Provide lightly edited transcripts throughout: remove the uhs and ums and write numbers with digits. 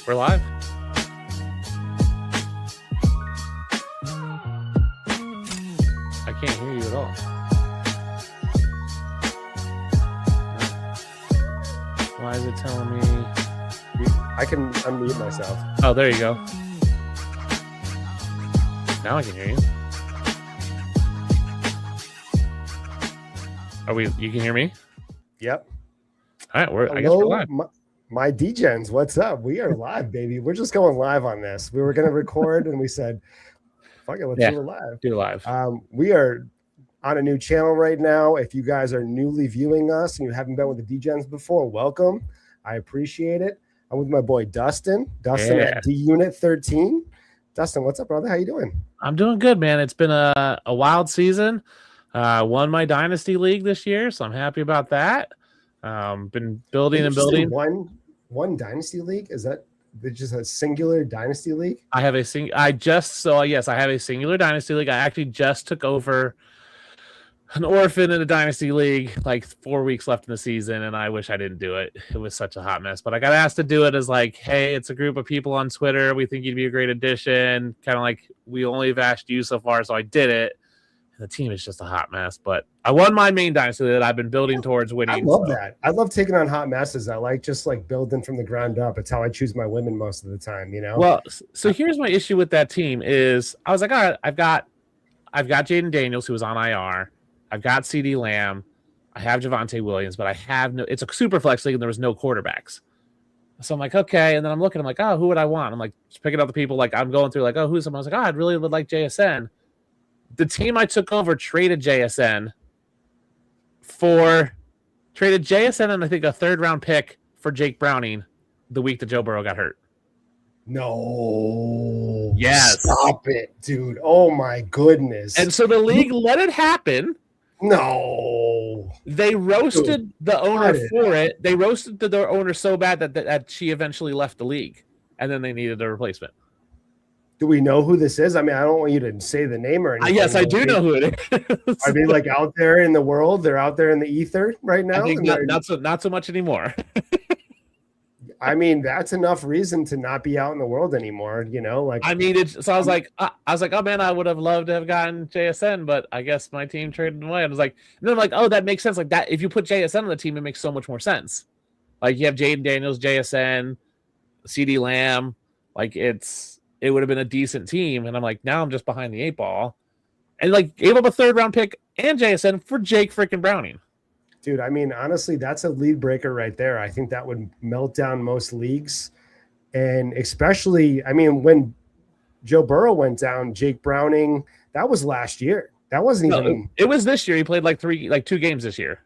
We're live. I can't hear you at all. Why is it telling me? I can unmute myself. Oh, there you go. Now I can hear you. You can hear me? Yep. All right, I guess we're live. My Degens, what's up? We are live, baby. We're just going live on this. We were going to record, and we said, fuck it, let's do it live. Do it live. We are on a new channel right now. If you guys are newly viewing us and you haven't been with the Degens before, welcome. I appreciate it. I'm with my boy Dustin. Dustin at D Unit 13. Dustin, what's up, brother? How you doing? I'm doing good, man. It's been a wild season. Won my Dynasty League this year, so I'm happy about that. Been building and building. One Dynasty League? Is that just a singular Dynasty League? I have a I have a singular Dynasty League. I actually just took over an orphan in a Dynasty League, like 4 weeks left in the season, and I wish I didn't do it. It was such a hot mess. But I got asked to do it as like, hey, it's a group of people on Twitter. We think you'd be a great addition. Kind of like we only have asked you so far, so I did it. The team is just a hot mess, but I won my main dynasty that I've been building towards winning. I love that. I love taking on hot messes. I like just like building from the ground up. It's how I choose my women most of the time, you know? Well, so here's my issue with that team is I was like, all right, I've got Jaden Daniels, who was on IR. I've got CeeDee Lamb. I have Javonte Williams, but I have it's a super flex league and there was no quarterbacks. So I'm like, okay. And then I'm looking, I'm like, oh, who would I want? I'm like, just picking up the people. Like I'm going through like, oh, who's someone? I was like, oh, I'd really would like JSN. The team I took over traded JSN and I think a third-round pick for Jake Browning the week that Joe Burrow got hurt. No. Yes. Stop it, dude. Oh, my goodness. And so the league let it happen. No. They roasted the owner for it. They roasted the owner so bad that she eventually left the league, and then they needed a replacement. Do we know who this is? I mean, I don't want you to say the name or anything. Yes, I do know who it is. Are they like out there in the world? They're out there in the ether right now? I think not so much anymore. I mean, that's enough reason to not be out in the world anymore, you know? Like, I mean, so I was like, oh man, I would have loved to have gotten JSN, but I guess my team traded away. I was like, and then I'm like, oh, that makes sense. Like that, if you put JSN on the team, it makes so much more sense. Like you have Jaden Daniels, JSN, CeeDee Lamb, like it would have been a decent team. And I'm like, now I'm just behind the 8-ball. And like gave up a third-round pick and JSN for Jake freaking Browning. Dude, I mean, honestly, that's a league breaker right there. I think that would melt down most leagues. And especially, I mean, when Joe Burrow went down, Jake Browning, that was last year. That wasn't even. It was this year. He played like 2 games this year.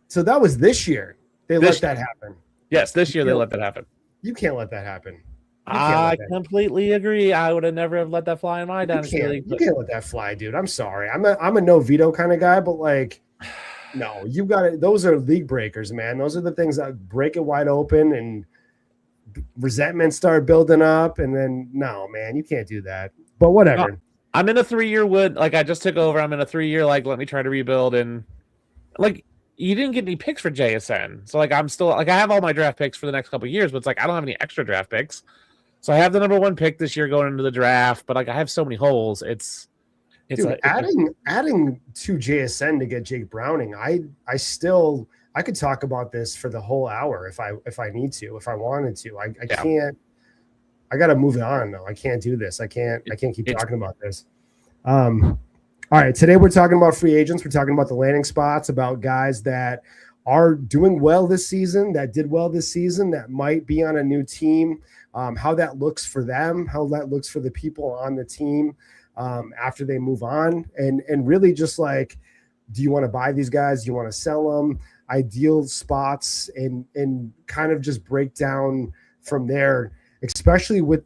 So that was this year. They let that happen. Yes, this year they let that happen. You can't let that happen. I completely agree. I would have never let that fly in my dynasty league. You can't let that fly, dude. I'm sorry. I'm a no veto kind of guy, but like, no, you got it. Those are league breakers, man. Those are the things that break it wide open and resentment start building up. And then no, man, you can't do that. But whatever. No, I'm in a 3-year wood. Like I just took over. I'm in a 3-year. Like let me try to rebuild. And like you didn't get any picks for JSN, so like I'm still like I have all my draft picks for the next couple of years, but it's like I don't have any extra draft picks. So I have the number 1 pick this year going into the draft, but like I have so many holes. Dude, adding to JSN to get Jake Browning. I could talk about this for the whole hour if I need to, if I wanted to. I can't. I got to move it on though. I can't do this. I can't keep talking about this. All right, today we're talking about free agents. We're talking about the landing spots, about guys that are doing well this season, that did well this season, that might be on a new team, how that looks for them, how that looks for the people on the team after they move on, and really just like, do you want to buy these guys? Do you want to sell them? Ideal spots and kind of just break down from there, especially with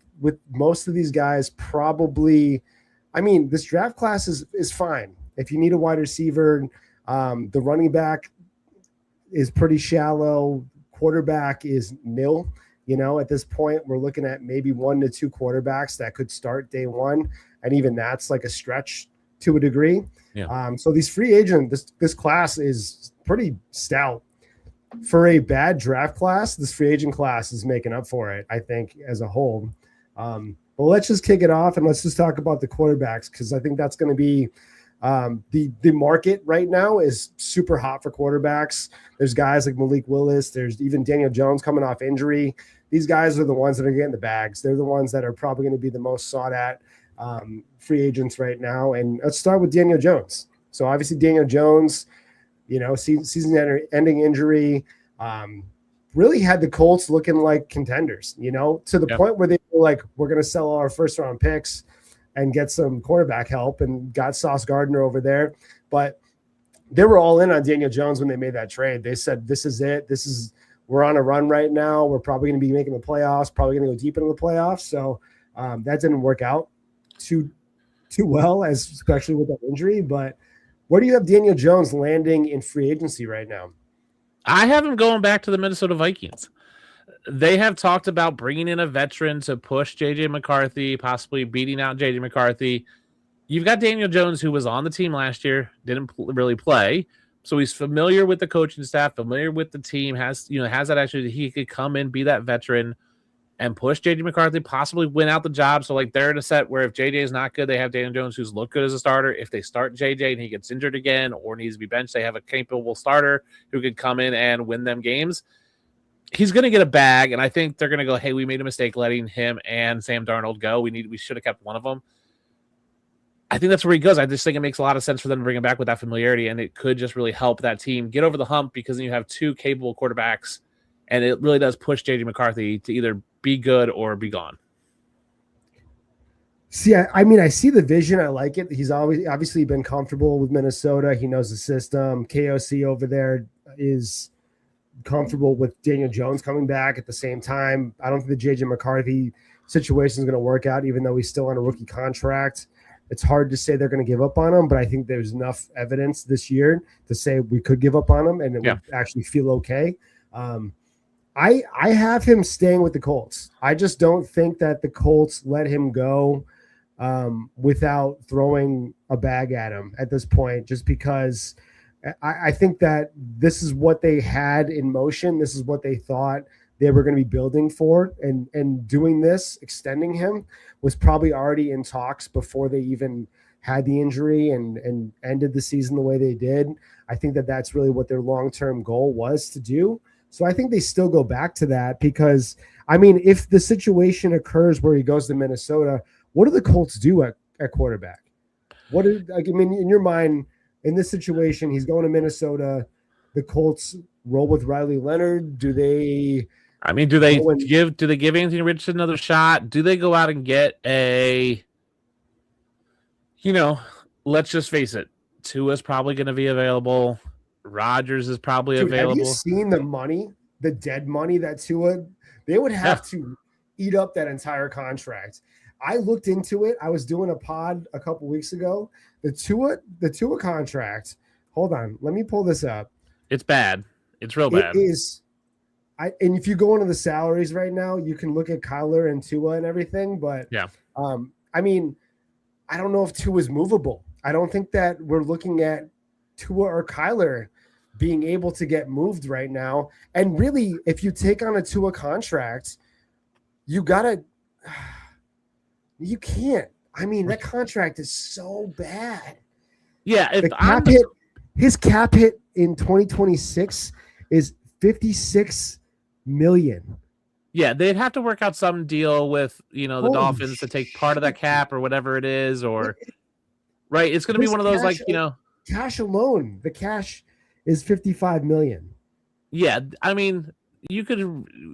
most of these guys probably. I mean, this draft class is fine. If you need a wide receiver, the running back is pretty shallow. Quarterback is nil. You know, at this point, we're looking at maybe 1 to 2 quarterbacks that could start day one. And even that's like a stretch to a degree. Yeah. So these free agent, this class is pretty stout. for a bad draft class, this free agent class is making up for it, I think, as a whole. But let's just kick it off and let's just talk about the quarterbacks, because I think that's going to be the market right now is super hot for quarterbacks. There's guys like Malik Willis. There's even Daniel Jones coming off injury. These guys are the ones that are getting the bags. They're the ones that are probably going to be the most sought at free agents right now. And let's start with Daniel Jones. So obviously Daniel Jones, season-ending injury, really had the Colts looking like contenders, to the point where they were like, we're going to sell all our first-round picks and get some quarterback help, and got Sauce Gardner over there. But they were all in on Daniel Jones when they made that trade. They said, this is it. We're on a run right now. We're probably going to be making the playoffs, probably going to go deep into the playoffs. So that didn't work out too well, especially with that injury. But where do you have Daniel Jones landing in free agency right now? I have him going back to the Minnesota Vikings. They have talked about bringing in a veteran to push J.J. McCarthy, possibly beating out J.J. McCarthy. You've got Daniel Jones, who was on the team last year, didn't really play. So he's familiar with the coaching staff, familiar with the team, has that actually he could come in, be that veteran, and push J.J. McCarthy, possibly win out the job. So, like, they're in a set where if J.J. is not good, they have Daniel Jones, who's looked good as a starter. If they start J.J. and he gets injured again or needs to be benched, they have a capable starter who could come in and win them games. He's going to get a bag, and I think they're going to go, hey, we made a mistake letting him and Sam Darnold go. We should have kept one of them. I think that's where he goes. I just think it makes a lot of sense for them to bring him back with that familiarity, and it could just really help that team get over the hump, because then you have two capable quarterbacks, and it really does push J.J. McCarthy to either be good or be gone. See, I see the vision. I like it. He's obviously been comfortable with Minnesota. He knows the system. KOC over there is comfortable with Daniel Jones coming back at the same time. I don't think the J.J. McCarthy situation is going to work out, even though he's still on a rookie contract. It's hard to say they're going to give up on him, but I think there's enough evidence this year to say we could give up on him and it would actually feel okay. I have him staying with the Colts. I just don't think that the Colts let him go without throwing a bag at him at this point, just because I think that this is what they had in motion. This is what they thought they were going to be building for, and doing this, extending him, was probably already in talks before they even had the injury and ended the season the way they did. I think that that's really what their long-term goal was to do. So I think they still go back to that, because, if the situation occurs where he goes to Minnesota, what do the Colts do at quarterback? In your mind, in this situation, he's going to Minnesota, the Colts roll with Riley Leonard. Do they give Anthony Richardson another shot? Do they go out and get let's just face it, Tua's probably going to be available. Rodgers is probably available. Have you seen the money, the dead money that Tua, they would have to eat up that entire contract. I looked into it. I was doing a pod a couple weeks ago. The Tua contract. Hold on. Let me pull this up. It's bad. It's real bad. It is. And if you go into the salaries right now, you can look at Kyler and Tua and everything. But I don't know if Tua is movable. I don't think that we're looking at Tua or Kyler being able to get moved right now. And really, if you take on a Tua contract, you can't. That contract is so bad. Yeah. His cap hit in 2026 is $56 million. Yeah, they'd have to work out some deal with, the Dolphins to take part of that cap or whatever it is, or right. It's going to be one of those cash alone. The cash is $55 million. Yeah, you could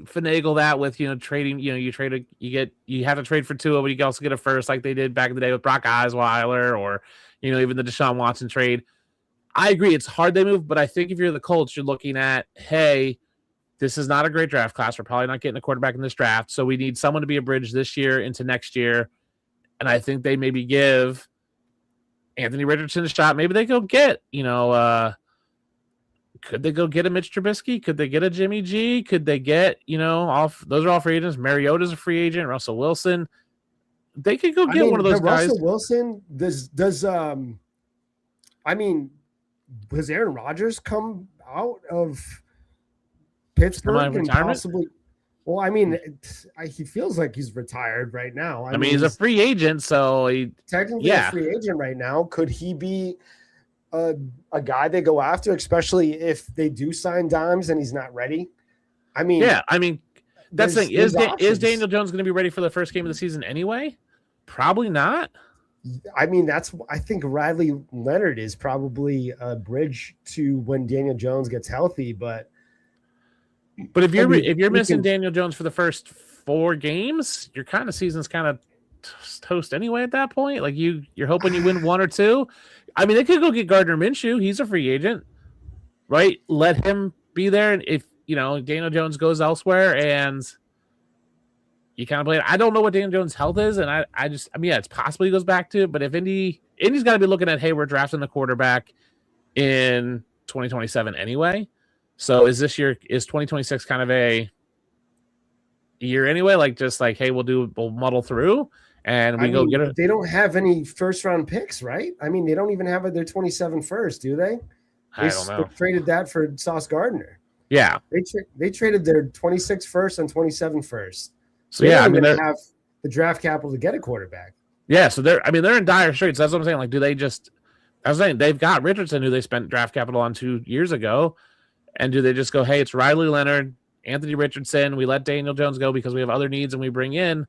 finagle that with trading. You have to trade for Tua, but you can also get a first, like they did back in the day with Brock Osweiler, or even the Deshaun Watson trade. I agree, it's hard they move, but I think if you're the Colts, you're looking at, hey, this is not a great draft class. We're probably not getting a quarterback in this draft, so we need someone to be a bridge this year into next year. And I think they maybe give Anthony Richardson a shot. Maybe they go get, could they go get a Mitch Trubisky? Could they get a Jimmy G? Could they get, those are all free agents. Mariota's a free agent. Russell Wilson. They could go get one of those guys. Russell Wilson, does Aaron Rodgers come out of Pittsburgh and retirement? possibly. Well, I mean, he feels like he's retired right now. I mean, he's a free agent, so technically a free agent right now. Could he be a guy they go after, especially if they do sign Dimes and he's not ready? I mean, yeah, I mean, that's the thing. Is Daniel Jones going to be ready for the first game of the season anyway? Probably not. I mean, I think Riley Leonard is probably a bridge to when Daniel Jones gets healthy, but if you're missing Daniel Jones for the first 4 games, your kind of season's kind of toast anyway at that point. Like you're hoping you win 1 or 2. I mean, they could go get Gardner Minshew. He's a free agent, right? Let him be there, and if Daniel Jones goes elsewhere and you kind of play it. I don't know what Daniel Jones' health is, and I mean, it's possible he goes back to it, but if Indy's got to be looking at, hey, we're drafting the quarterback in 2027 anyway. So is 2026 kind of a year anyway? Like just like, hey, we'll muddle through and go get it. They don't have any first round picks, right? I mean, they don't even have their 27 first, do they? I don't know. They traded that for Sauce Gardner. Yeah. They traded their 26 first and 27 first. So yeah, I mean, they have the draft capital to get a quarterback. Yeah, so they're in dire straits. That's what I'm saying. Like, do they just? I was saying they've got Richardson, who they spent draft capital on 2 years ago, and do they just go, hey, it's Riley Leonard, Anthony Richardson. We let Daniel Jones go because we have other needs, and we bring in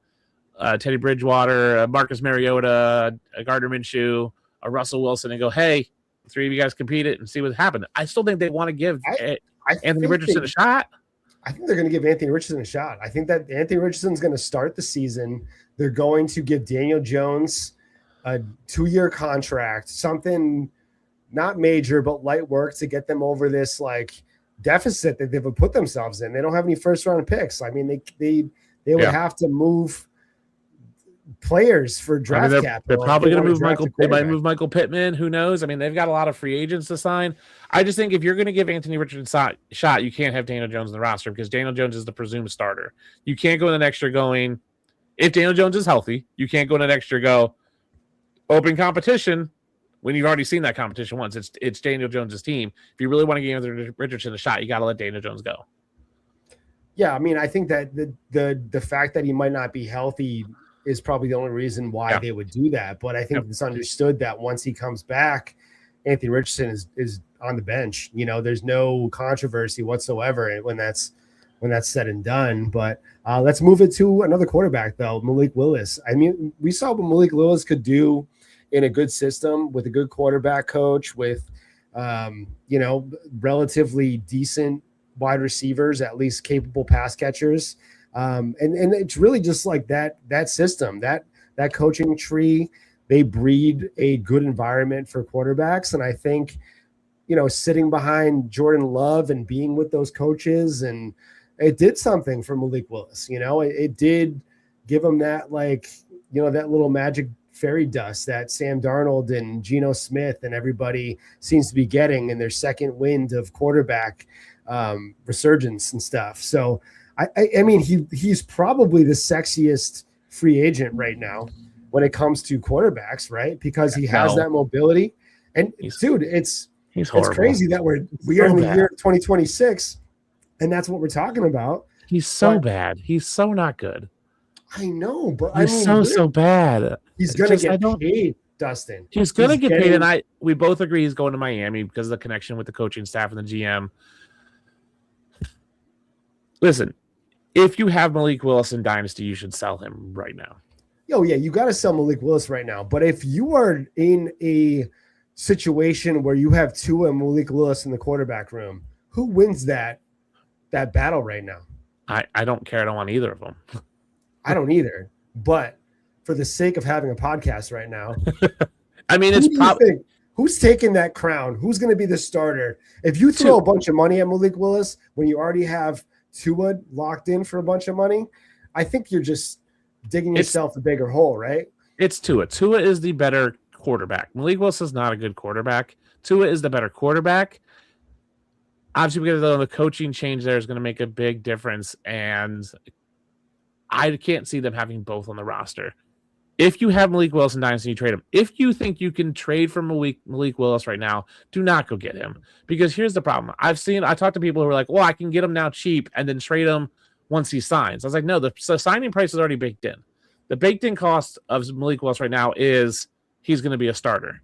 Teddy Bridgewater, Marcus Mariota, Gardner Minshew, Russell Wilson, and go, hey, the 3 of you guys compete it and see what happens. I still think they want to give Anthony Richardson a shot. I think they're going to give Anthony Richardson a shot. I think that Anthony Richardson's going to start the season. They're going to give Daniel Jones a 2-year contract, something not major, but light work to get them over this like deficit that they've put themselves in. They don't have any first round picks. I mean, they would have to move players for draft capital. They're probably going to move Michael. They might move Michael Pittman. Who knows? I mean, they've got a lot of free agents to sign. I just think if you're going to give Anthony Richardson a shot, you can't have Daniel Jones in the roster because Daniel Jones is the presumed starter. You can't go in the next year going, if Daniel Jones is healthy, you can't go in the next year go open competition when you've already seen that competition once. It's Daniel Jones's team. If you really want to give Anthony Richardson a shot, you got to let Daniel Jones go. Yeah, I mean, I think that the fact that he might not be healthy is probably the only reason why they would do that. But I think it's understood that once he comes back, Anthony Richardson is on the bench. There's no controversy whatsoever when that's said and done. But let's move it to another quarterback, though, Malik Willis. I mean, we saw what Malik Willis could do in a good system with a good quarterback coach, with relatively decent wide receivers, at least capable pass catchers. And it's really just like that system, that coaching tree, they breed a good environment for quarterbacks. And I think, sitting behind Jordan Love and being with those coaches, and it did something for Malik Willis. It did give him that, that little magic fairy dust that Sam Darnold and Geno Smith and everybody seems to be getting in their second wind of quarterback resurgence and stuff. So, I mean, he's probably the sexiest free agent right now when it comes to quarterbacks, right? Because he has that mobility. And dude, it's crazy that we are in the year 2026, and that's what we're talking about. He's so bad. He's so not good. I know, but he's so bad. He's gonna get paid, Dustin. He's gonna get paid, and we both agree he's going to Miami because of the connection with the coaching staff and the GM. Listen, if you have Malik Willis in Dynasty, you should sell him right now. Oh, yeah, you got to sell Malik Willis right now. But if you are in a situation where you have Tua and Malik Willis in the quarterback room, who wins that battle right now? I don't care. I don't want either of them. I don't either. But for the sake of having a podcast right now, I mean, it's probably who's taking that crown? Who's going to be the starter? If you throw a bunch of money at Malik Willis when you already have Tua locked in for a bunch of money, I think you're just digging yourself a bigger hole, right? It's Tua. Tua is the better quarterback. Malik Willis is not a good quarterback. Tua is the better quarterback. Obviously, because the coaching change there is going to make a big difference, and I can't see them having both on the roster. If you have Malik Willis in Dynasty, you trade him. If you think you can trade for Malik Willis right now, do not go get him. Because here's the problem. I talked to people who are like, well, I can get him now cheap and then trade him once he signs. I was like, no, the signing price is already baked in. The baked in cost of Malik Willis right now is he's going to be a starter.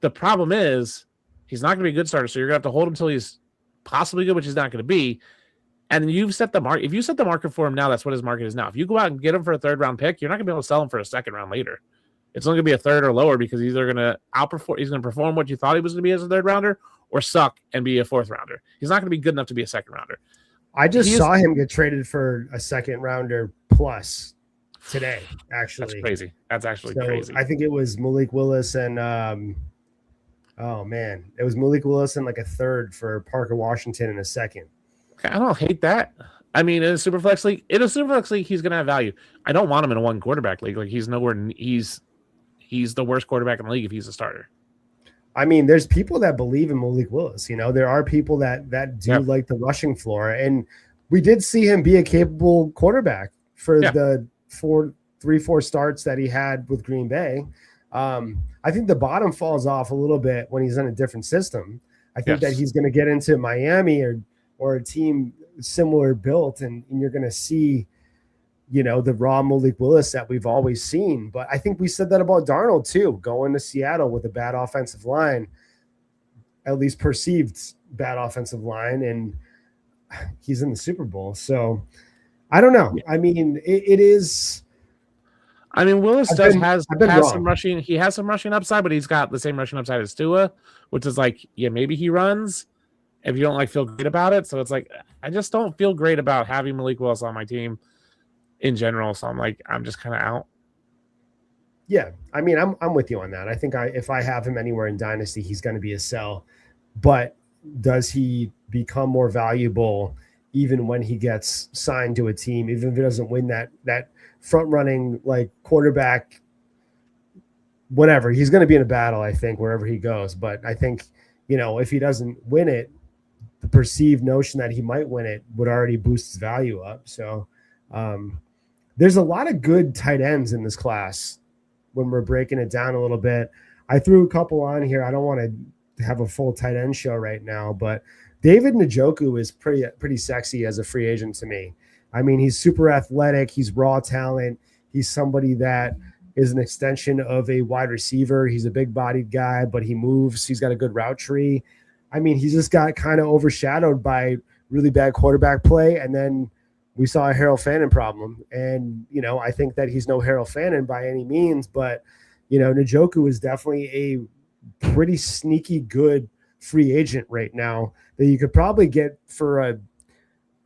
The problem is he's not going to be a good starter, so you're going to have to hold him until he's possibly good, which he's not going to be. And you've set the market. If you set the market for him now, that's what his market is now. If you go out and get him for a 3rd round pick, you're not going to be able to sell him for a 2nd round later. It's only going to be a 3rd or lower because he's either going to outperform, he's going to perform what you thought he was going to be as a 3rd rounder, or suck and be a 4th rounder. He's not going to be good enough to be a 2nd rounder. I just saw him get traded for a 2nd rounder plus today. Actually, that's crazy. That's actually crazy. I think it was Malik Willis and it was Malik Willis and like a 3rd for Parker Washington and a 2nd. I don't hate that. I mean, in a Superflex league, he's going to have value. I don't want him in a 1 quarterback league. Like, he's nowhere. He's the worst quarterback in the league if he's a starter. I mean, there's people that believe in Malik Willis. You know, there are people that do like the rushing floor, and we did see him be a capable quarterback for the 4 starts that he had with Green Bay. I think the bottom falls off a little bit when he's in a different system. I think that he's going to get into Miami or a team similar built, and you're going to see, you know, the raw Malik Willis that we've always seen. But I think we said that about Darnold too, going to Seattle with a bad offensive line, at least perceived bad offensive line, and he's in the Super Bowl. So I don't know. I mean, it is. I mean, Willis has some rushing. He has some rushing upside, but he's got the same rushing upside as Tua, which is like, yeah, maybe he runs if you don't feel great about it. So it's like, I just don't feel great about having Malik Willis on my team in general. So I'm just kind of out. Yeah. I mean, I'm with you on that. I think if I have him anywhere in Dynasty, he's going to be a sell, but does he become more valuable even when he gets signed to a team, even if he doesn't win that front running, like, quarterback, whatever, he's going to be in a battle, I think, wherever he goes. But I think, you know, if he doesn't win it, the perceived notion that he might win it would already boost his value up. So there's a lot of good tight ends in this class when we're breaking it down a little bit. I threw a couple on here. I don't want to have a full tight end show right now, but David Njoku is pretty sexy as a free agent to me. I mean, he's super athletic. He's raw talent. He's somebody that is an extension of a wide receiver. He's a big-bodied guy, but he moves. He's got a good route tree. I mean, he just got kind of overshadowed by really bad quarterback play, and then we saw a Harold Fannin problem. And, you know, I think that he's no Harold Fannin by any means, but, you know, Njoku is definitely a pretty sneaky good free agent right now that you could probably get for a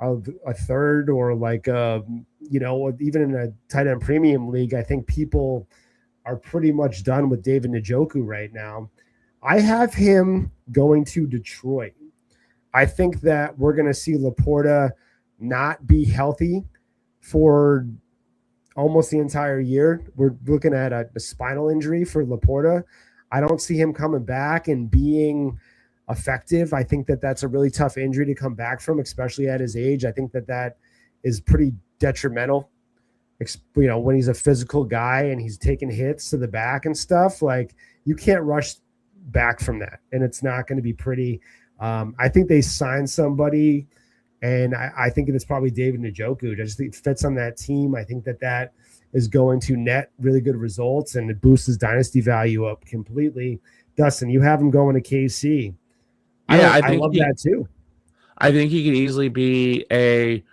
3rd or like you know, even in a tight end premium league. I think people are pretty much done with David Njoku right now. I have him going to Detroit. I think that we're going to see Laporta not be healthy for almost the entire year. We're looking at a spinal injury for Laporta. I don't see him coming back and being effective. I think that that's a really tough injury to come back from, especially at his age. I think that is pretty detrimental, you know, when he's a physical guy and he's taking hits to the back and stuff. Like, you can't rush back from that, and it's not going to be pretty. I think they signed somebody, and I think it's probably David Njoku. I just think it fits on that team. I think that is going to net really good results, and it boosts his dynasty value up completely. Dustin, you have him going to KC. Yeah, I love that too. I think he could easily be a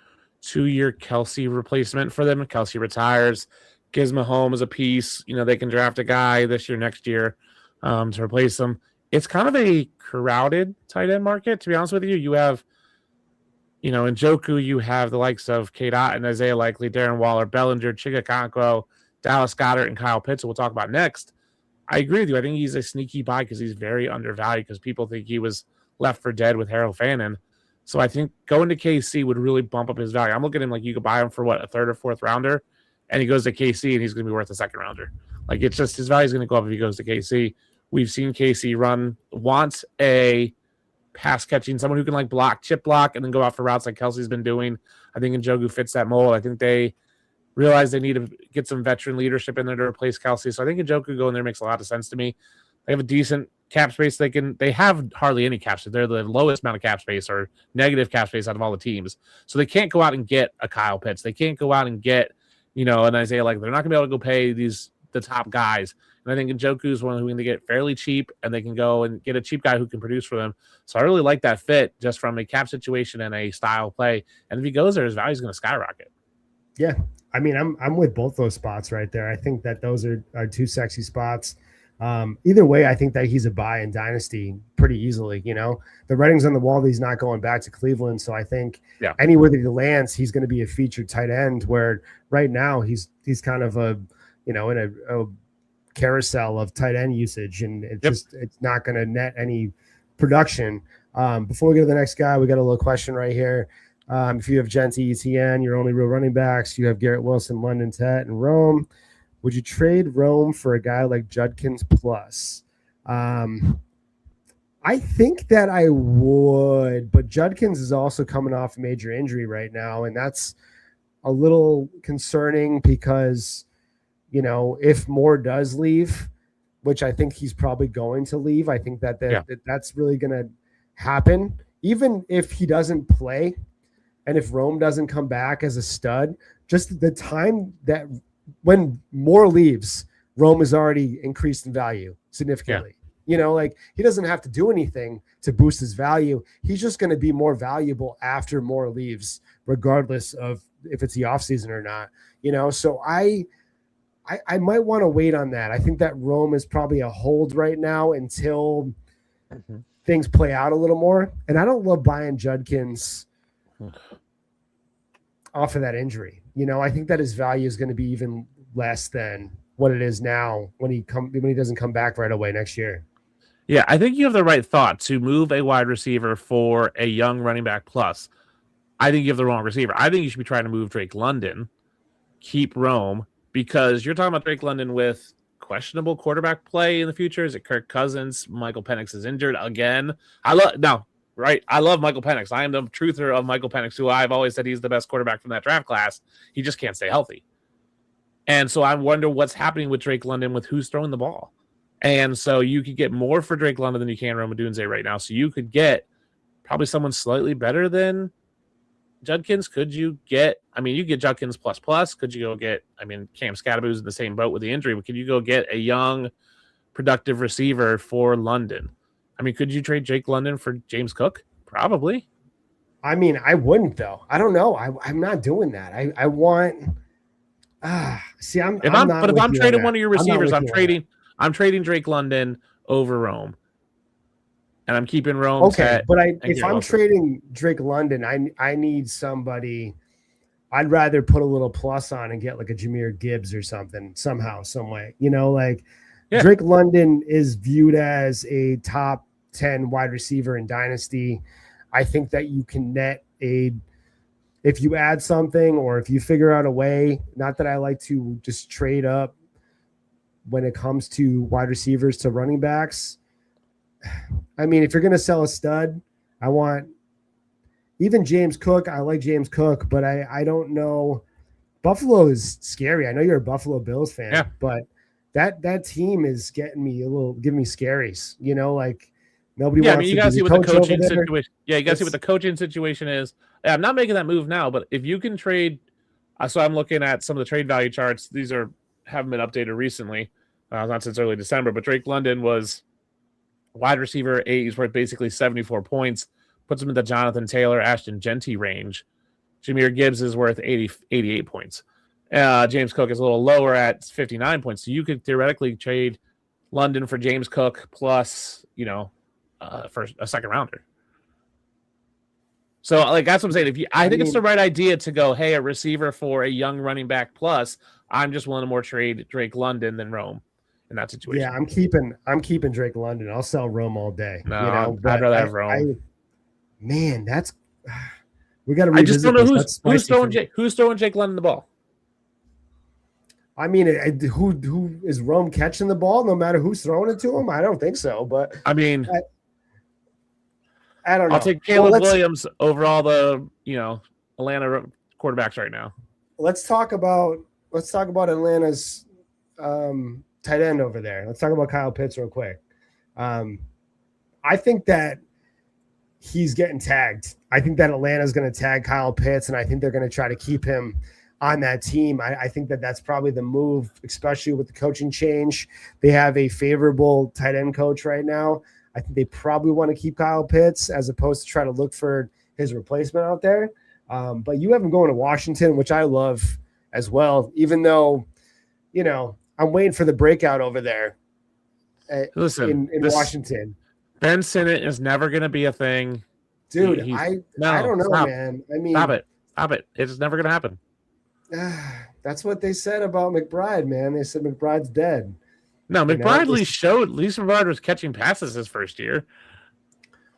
2-year Kelsey replacement for them. Kelsey retires, gives Mahomes a piece. You know, they can draft a guy this year, next year to replace him. It's kind of a crowded tight end market, to be honest with you. You have, you know, in Njoku, you have the likes of Kate Otten, Isaiah Likely, Darren Waller, Bellinger, Chigga Conquo, Dallas Goedert, and Kyle Pitts, who we'll talk about next. I agree with you. I think he's a sneaky buy because he's very undervalued because people think he was left for dead with Harold Fannin. So I think going to KC would really bump up his value. I'm looking at him like you could buy him for what, a 3rd or 4th rounder, and he goes to KC and he's going to be worth a 2nd rounder. Like, it's just his value is going to go up if he goes to KC. We've seen KC wants a pass catching, someone who can chip block, and then go out for routes like Kelsey's been doing. I think Njoku fits that mold. I think they realize they need to get some veteran leadership in there to replace Kelsey. So I think Njoku going there makes a lot of sense to me. They have a decent cap space. They have hardly any cap space. They're the lowest amount of cap space or negative cap space out of all the teams. So they can't go out and get a Kyle Pitts. They can't go out and get, an Isaiah. Like, they're not gonna be able to go pay the top guys. And I think Njoku is one who can get fairly cheap, and they can go and get a cheap guy who can produce for them. So I really like that fit just from a cap situation and a style play. And if he goes there, his value is going to skyrocket. Yeah. I mean, I'm with both those spots right there. I think that those are two sexy spots. Either way, I think that he's a buy in Dynasty pretty easily. The writing's on the wall that he's not going back to Cleveland. So I think anywhere that he lands, he's going to be a featured tight end, where right now he's kind of in a carousel of tight end usage, and it's not going to net any production. Before we go to the next guy, we got a little question right here. If you have Genty, Etienne, your only real running backs, you have Garrett Wilson, London, Tet, and Rome. Would you trade Rome for a guy like Judkins plus? I think that I would, but Judkins is also coming off a major injury right now, and that's a little concerning because, if Moore does leave, which I think he's probably going to leave, I think that's really going to happen. Even if he doesn't play, and if Rome doesn't come back as a stud, just the time that when Moore leaves, Rome is already increased in value significantly. He doesn't have to do anything to boost his value. He's just going to be more valuable after Moore leaves, regardless of if it's the offseason or not. So I might want to wait on that. I think that Rome is probably a hold right now until things play out a little more. And I don't love buying Judkins off of that injury. I think that his value is going to be even less than what it is now when he doesn't come back right away next year. Yeah, I think you have the right thought to move a wide receiver for a young running back plus. I think you have the wrong receiver. I think you should be trying to move Drake London, keep Rome, because you're talking about Drake London with questionable quarterback play in the future. Is it Kirk Cousins? Michael Penix is injured again. I love Michael Penix. I am the truther of Michael Penix, who I've always said he's the best quarterback from that draft class. He just can't stay healthy. And so I wonder what's happening with Drake London with who's throwing the ball. And so you could get more for Drake London than you can Rome Odunze right now. So you could get probably someone slightly better than Judkins. You get Judkins plus. Could you go get, Cam Scadaboo's in the same boat with the injury, but could you go get a young, productive receiver for London? Could you trade Jake London for James Cook? Probably. I wouldn't though. I don't know. I'm not doing that. I want. If I'm trading one of your receivers, I'm trading Drake London over Rome, and I'm keeping Rome. Okay, but if I'm trading Drake London, I need somebody. I'd rather put a little plus on and get like a Jahmyr Gibbs or something somehow, some way. Drake London is viewed as a top 10 wide receiver in Dynasty. I think that you can net if you add something or if you figure out a way, not that I like to just trade up when it comes to wide receivers to running backs. If you're going to sell a stud, I want even James Cook. I like James Cook, but I don't know. Buffalo is scary. I know you're a Buffalo Bills fan, but that team is giving me scaries, nobody wants you gotta see what the coaching situation. Yeah, you gotta see what the coaching situation is. I'm not making that move now, but if you can trade, so I'm looking at some of the trade value charts. These haven't been updated recently, not since early December. But Drake London was wide receiver 8. He's worth basically 74 points. Puts him in the Jonathan Taylor, Ashton Genty range. Jahmyr Gibbs is worth 88 points. James Cook is a little lower at 59 points. So you could theoretically trade London for James Cook plus, for a second rounder. So that's what I'm saying. I think it's the right idea to go, hey, a receiver for a young running back plus. I'm just willing to more trade Drake London than Rome in that situation. Yeah, I'm keeping Drake London. I'll sell Rome all day. No, I'd rather have Rome. That's we got to revisit. I just don't know who's throwing Jake London the ball. Who is Rome catching the ball? No matter who's throwing it to him, I don't think so. But I don't know. I'll take Caleb Williams over all the Atlanta quarterbacks right now. Let's talk about let's talk about Atlanta's tight end over there. Let's talk about Kyle Pitts real quick. I think that he's getting tagged. I think that Atlanta's going to tag Kyle Pitts, and I think they're going to try to keep him on that team. I think that that's probably the move, especially with the coaching change. They have a favorable tight end coach right now. I think they probably want to keep Kyle Pitts as opposed to try to look for his replacement out there. But you have him going to Washington, which I love as well, even though, I'm waiting for the breakout over there in Washington. Ben Sinnott is never going to be a thing. Dude, I don't know, man. I mean, stop it. It's never going to happen. That's what they said about McBride, man. They said McBride's dead. No, McBride at least McBride was catching passes his first year.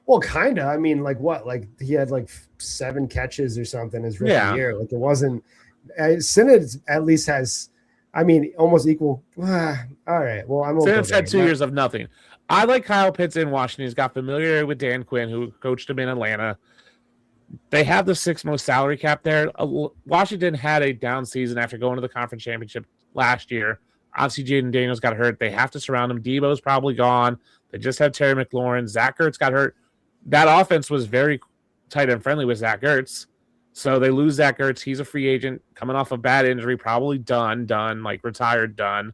Well, kind of. I mean, like what? Like he had like 7 catches or something his rookie year. Like it wasn't. Sinnott at least has, almost equal. All right. Well, I'm. Sinnott's had 2 years of nothing. I like Kyle Pitts in Washington. He's got familiarity with Dan Quinn, who coached him in Atlanta. They have the 6th most salary cap there. Washington had a down season after going to the conference championship last year. Obviously, Jaden Daniels got hurt. They have to surround him. Debo's probably gone. They just have Terry McLaurin. Zach Ertz got hurt. That offense was very tight and friendly with Zach Ertz. So they lose Zach Ertz. He's a free agent coming off a bad injury, probably done, like retired, done.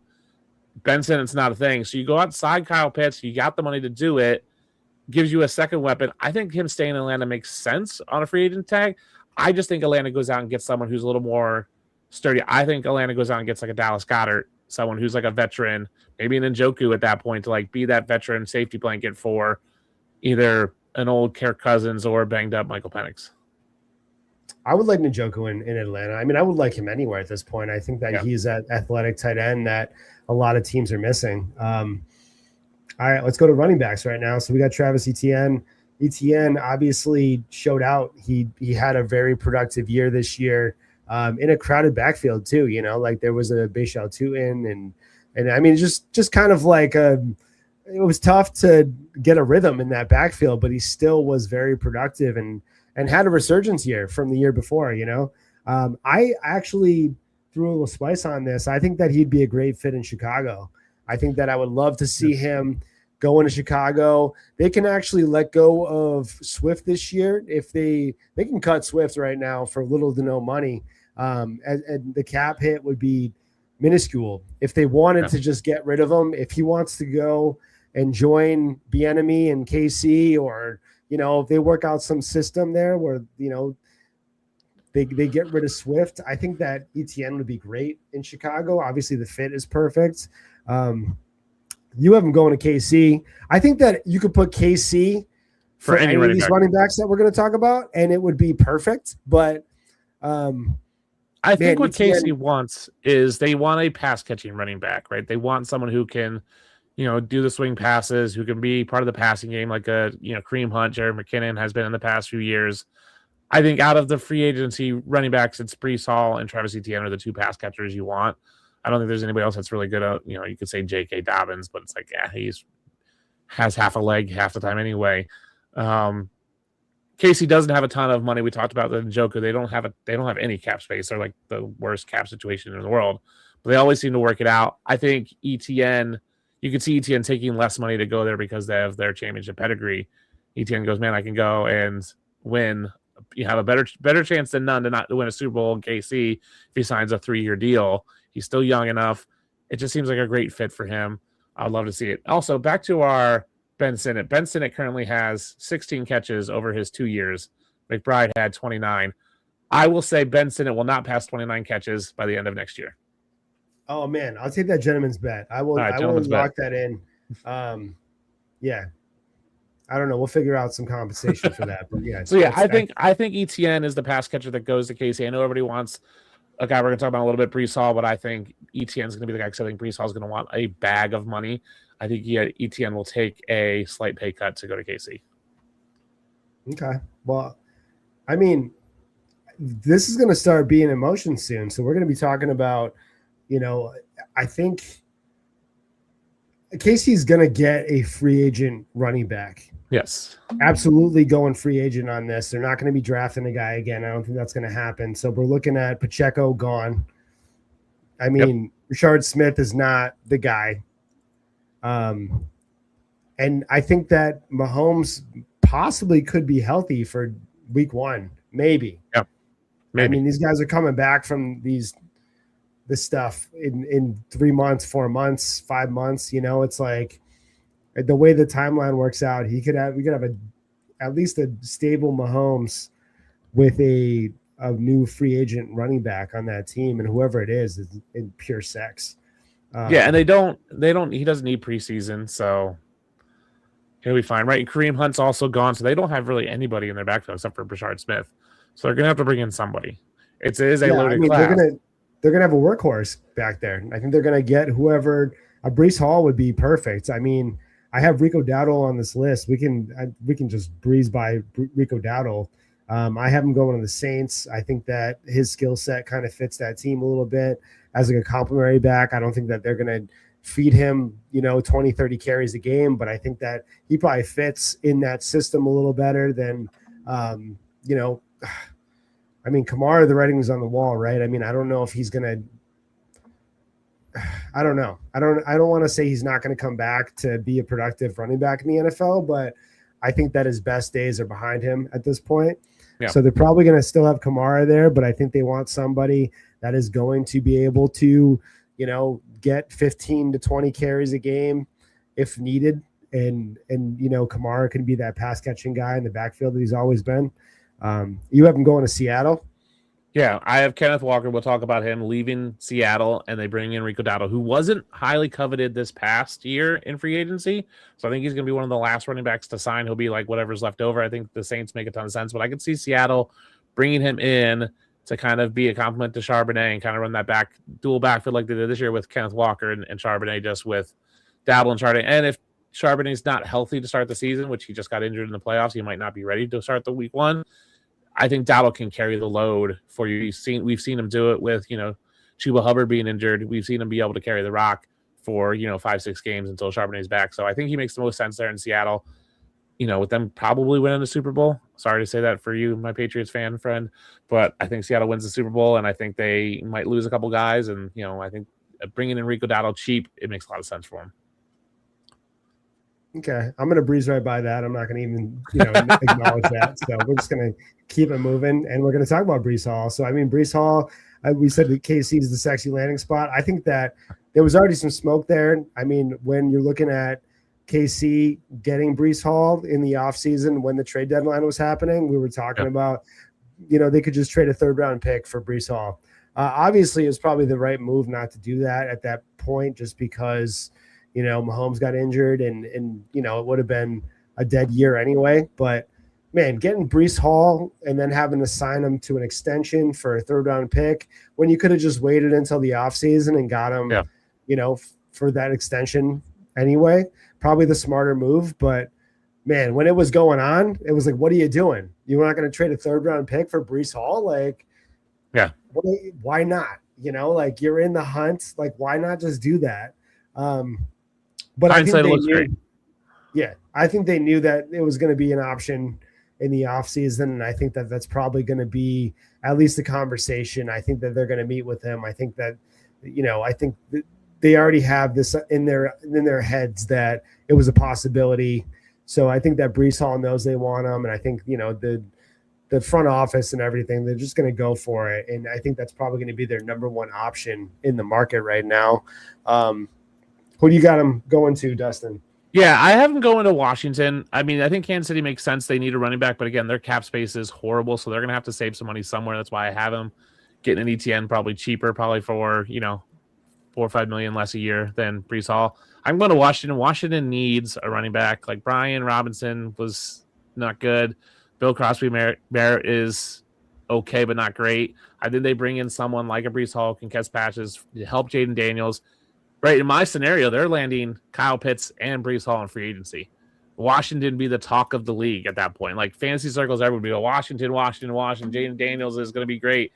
Ben Sinnott's not a thing. So you go outside Kyle Pitts. You got the money to do it. Gives you a second weapon. I think him staying in Atlanta makes sense on a free agent tag. I just think Atlanta goes out and gets someone who's a little more sturdy. I think Atlanta goes out and gets like a Dallas Goedert, someone who's like a veteran, maybe an Njoku at that point to like be that veteran safety blanket for either an old Kirk Cousins or banged up Michael Penix. I would like Njoku in Atlanta. I would like him anywhere at this point. I think that he's that athletic tight end that a lot of teams are missing. All right, let's go to running backs right now. So we got Travis Etienne. Etienne obviously showed out. He had a very productive year this year in a crowded backfield too. Like there was a Bashal Tutin and just kind of like it was tough to get a rhythm in that backfield, but he still was very productive and had a resurgence year from the year before. I actually threw a little spice on this. I think that he'd be a great fit in Chicago. I think that I would love to see him go into Chicago. They can actually let go of Swift this year. If they can cut Swift right now for little to no money. And the cap hit would be minuscule. If they wanted to just get rid of him, if he wants to go and join Bieniemy and KC, or, if they work out some system there where, they get rid of Swift, I think that Etienne would be great in Chicago. Obviously the fit is perfect. You have him going to KC. I think that you could put KC for any of these running backs that we're going to talk about, and it would be perfect. But I think what KC wants is they want a pass catching running back, right? They want someone who can, do the swing passes, who can be part of the passing game, like a Kareem Hunt, Jared McKinnon has been in the past few years. I think out of the free agency running backs, it's Breece Hall and Travis Etienne are the 2 pass catchers you want. I don't think there's anybody else that's really good at, you could say J.K. Dobbins, but it's like, has half a leg half the time anyway. Casey doesn't have a ton of money. We talked about the Njoku. They don't have any cap space. They're like the worst cap situation in the world, but they always seem to work it out. I think Etienne, you can see Etienne taking less money to go there because they have their championship pedigree. Etienne goes, man, I can go and win. You have a better chance than none to not win a Super Bowl in KC if he signs a 3-year deal. He's still young enough. It just seems like a great fit for him. I'd love to see it. Also, back to our Ben Sinnott. Ben Sinnott currently has 16 catches over his 2 years. McBride had 29. I will say Ben Sinnott will not pass 29 catches by the end of next year. Oh, man. I'll take that gentleman's bet. I will lock that in. Yeah. I don't know. We'll figure out some compensation for that. But yeah. So, I think Etienne is the pass catcher that goes to KC. I know everybody wants a guy we're going to talk about a little bit, Breece Hall, but I think Etienne's going to be the guy because I think Breece Hall's going to want a bag of money. I think Etienne will take a slight pay cut to go to KC. Okay. Well, this is going to start being in motion soon. So we're going to be talking about, I think KC's going to get a free agent running back. Yes. Absolutely going free agent on this. They're not going to be drafting a guy again. I don't think that's going to happen. So we're looking at Pacheco gone. I mean, Rashard Smith is not the guy. And I think that Mahomes possibly could be healthy for week 1, maybe. Yeah, maybe. I mean, these guys are coming back from this stuff in 3 months, 4 months, 5 months. You know, it's like the way the timeline works out. We could have at least a stable Mahomes with a new free agent running back on that team, and whoever it is in pure sex. And they don't. He doesn't need preseason, so he'll be fine, right? Kareem Hunt's also gone, so they don't have really anybody in their backfield except for Rashard Smith. So they're gonna have to bring in somebody. It is a loaded class. They're gonna have a workhorse back there. I think they're gonna get whoever. A Breece Hall would be perfect. I mean, I have Rico Dowdle on this list. We can just breeze by Rico Dowdle. I have him going to the Saints. I think that his skill set kind of fits that team a little bit as like a complimentary back. I don't think that they're going to feed him, 20, 30 carries a game, but I think that he probably fits in that system a little better than, I mean, Kamara, the writing is on the wall, right? I mean, I don't know if he's going to, I don't know. I don't want to say he's not going to come back to be a productive running back in the NFL, but I think that his best days are behind him at this point. Yeah. So they're probably going to still have Kamara there, but I think they want somebody that is going to be able to, get 15 to 20 carries a game if needed. And Kamara can be that pass catching guy in the backfield that he's always been. You have him going to Seattle. Yeah, I have Kenneth Walker. We'll talk about him leaving Seattle, and they bring in Rico Dowdle, who wasn't highly coveted this past year in free agency. So I think he's going to be one of the last running backs to sign. He'll be like whatever's left over. I think the Saints make a ton of sense, but I could see Seattle bringing him in to kind of be a compliment to Charbonnet and kind of run that dual backfield like they did this year with Kenneth Walker and Charbonnet, just with Dowdle and Charbonnet. And if Charbonnet's not healthy to start the season, which he just got injured in the playoffs, he might not be ready to start the week 1. I think Dowdle can carry the load for you. We've seen him do it with, Chuba Hubbard being injured. We've seen him be able to carry the rock for, 5-6 games until Charbonnet's back. So I think he makes the most sense there in Seattle, with them probably winning the Super Bowl. Sorry to say that for you, my Patriots fan friend, but I think Seattle wins the Super Bowl, and I think they might lose a couple guys. And, I think bringing in Rico Dowdle cheap, it makes a lot of sense for him. Okay, I'm going to breeze right by that. I'm not going to even, acknowledge that. So we're just going to keep it moving, and we're going to talk about Breece Hall. So, I mean, Breece Hall, we said that KC is the sexy landing spot. I think that there was already some smoke there. I mean, when you're looking at KC getting Breece Hall in the offseason when the trade deadline was happening, we were talking about, they could just trade a third-round pick for Breece Hall. Obviously, it was probably the right move not to do that at that point just because – Mahomes got injured and it would have been a dead year anyway. But, man, getting Breece Hall and then having to sign him to an extension for a third-round pick when you could have just waited until the offseason and got him, for that extension anyway, probably the smarter move. But, man, when it was going on, it was like, what are you doing? You're not going to trade a third-round pick for Breece Hall? Like, yeah, why not? Like, you're in the hunt. Like, why not just do that? But I think they knew, I think they knew that it was going to be an option in the offseason, and I think that that's probably going to be at least a conversation. I think that they're going to meet with him. I think that, I think that they already have this in their heads that it was a possibility. So I think that Breece Hall knows they want him, and I think the front office and everything, they're just going to go for it, and I think that's probably going to be their number one option in the market right now. Who do you got him going to, Dustin? Yeah, I have him going to Washington. I mean, I think Kansas City makes sense. They need a running back, but again, their cap space is horrible, so they're going to have to save some money somewhere. That's why I have him getting an Etienne, probably cheaper, probably for, $4 or $5 million less a year than Breece Hall. I'm going to Washington. Washington needs a running back. Like Brian Robinson was not good. Bill Crosby Barrett is okay, but not great. I think they bring in someone like a Breece Hall who can catch passes to help Jaden Daniels. Right, in my scenario, they're landing Kyle Pitts and Breece Hall in free agency. Washington be the talk of the league at that point. Like fantasy circles, everyone would be Washington. Jaden Daniels is going to be great.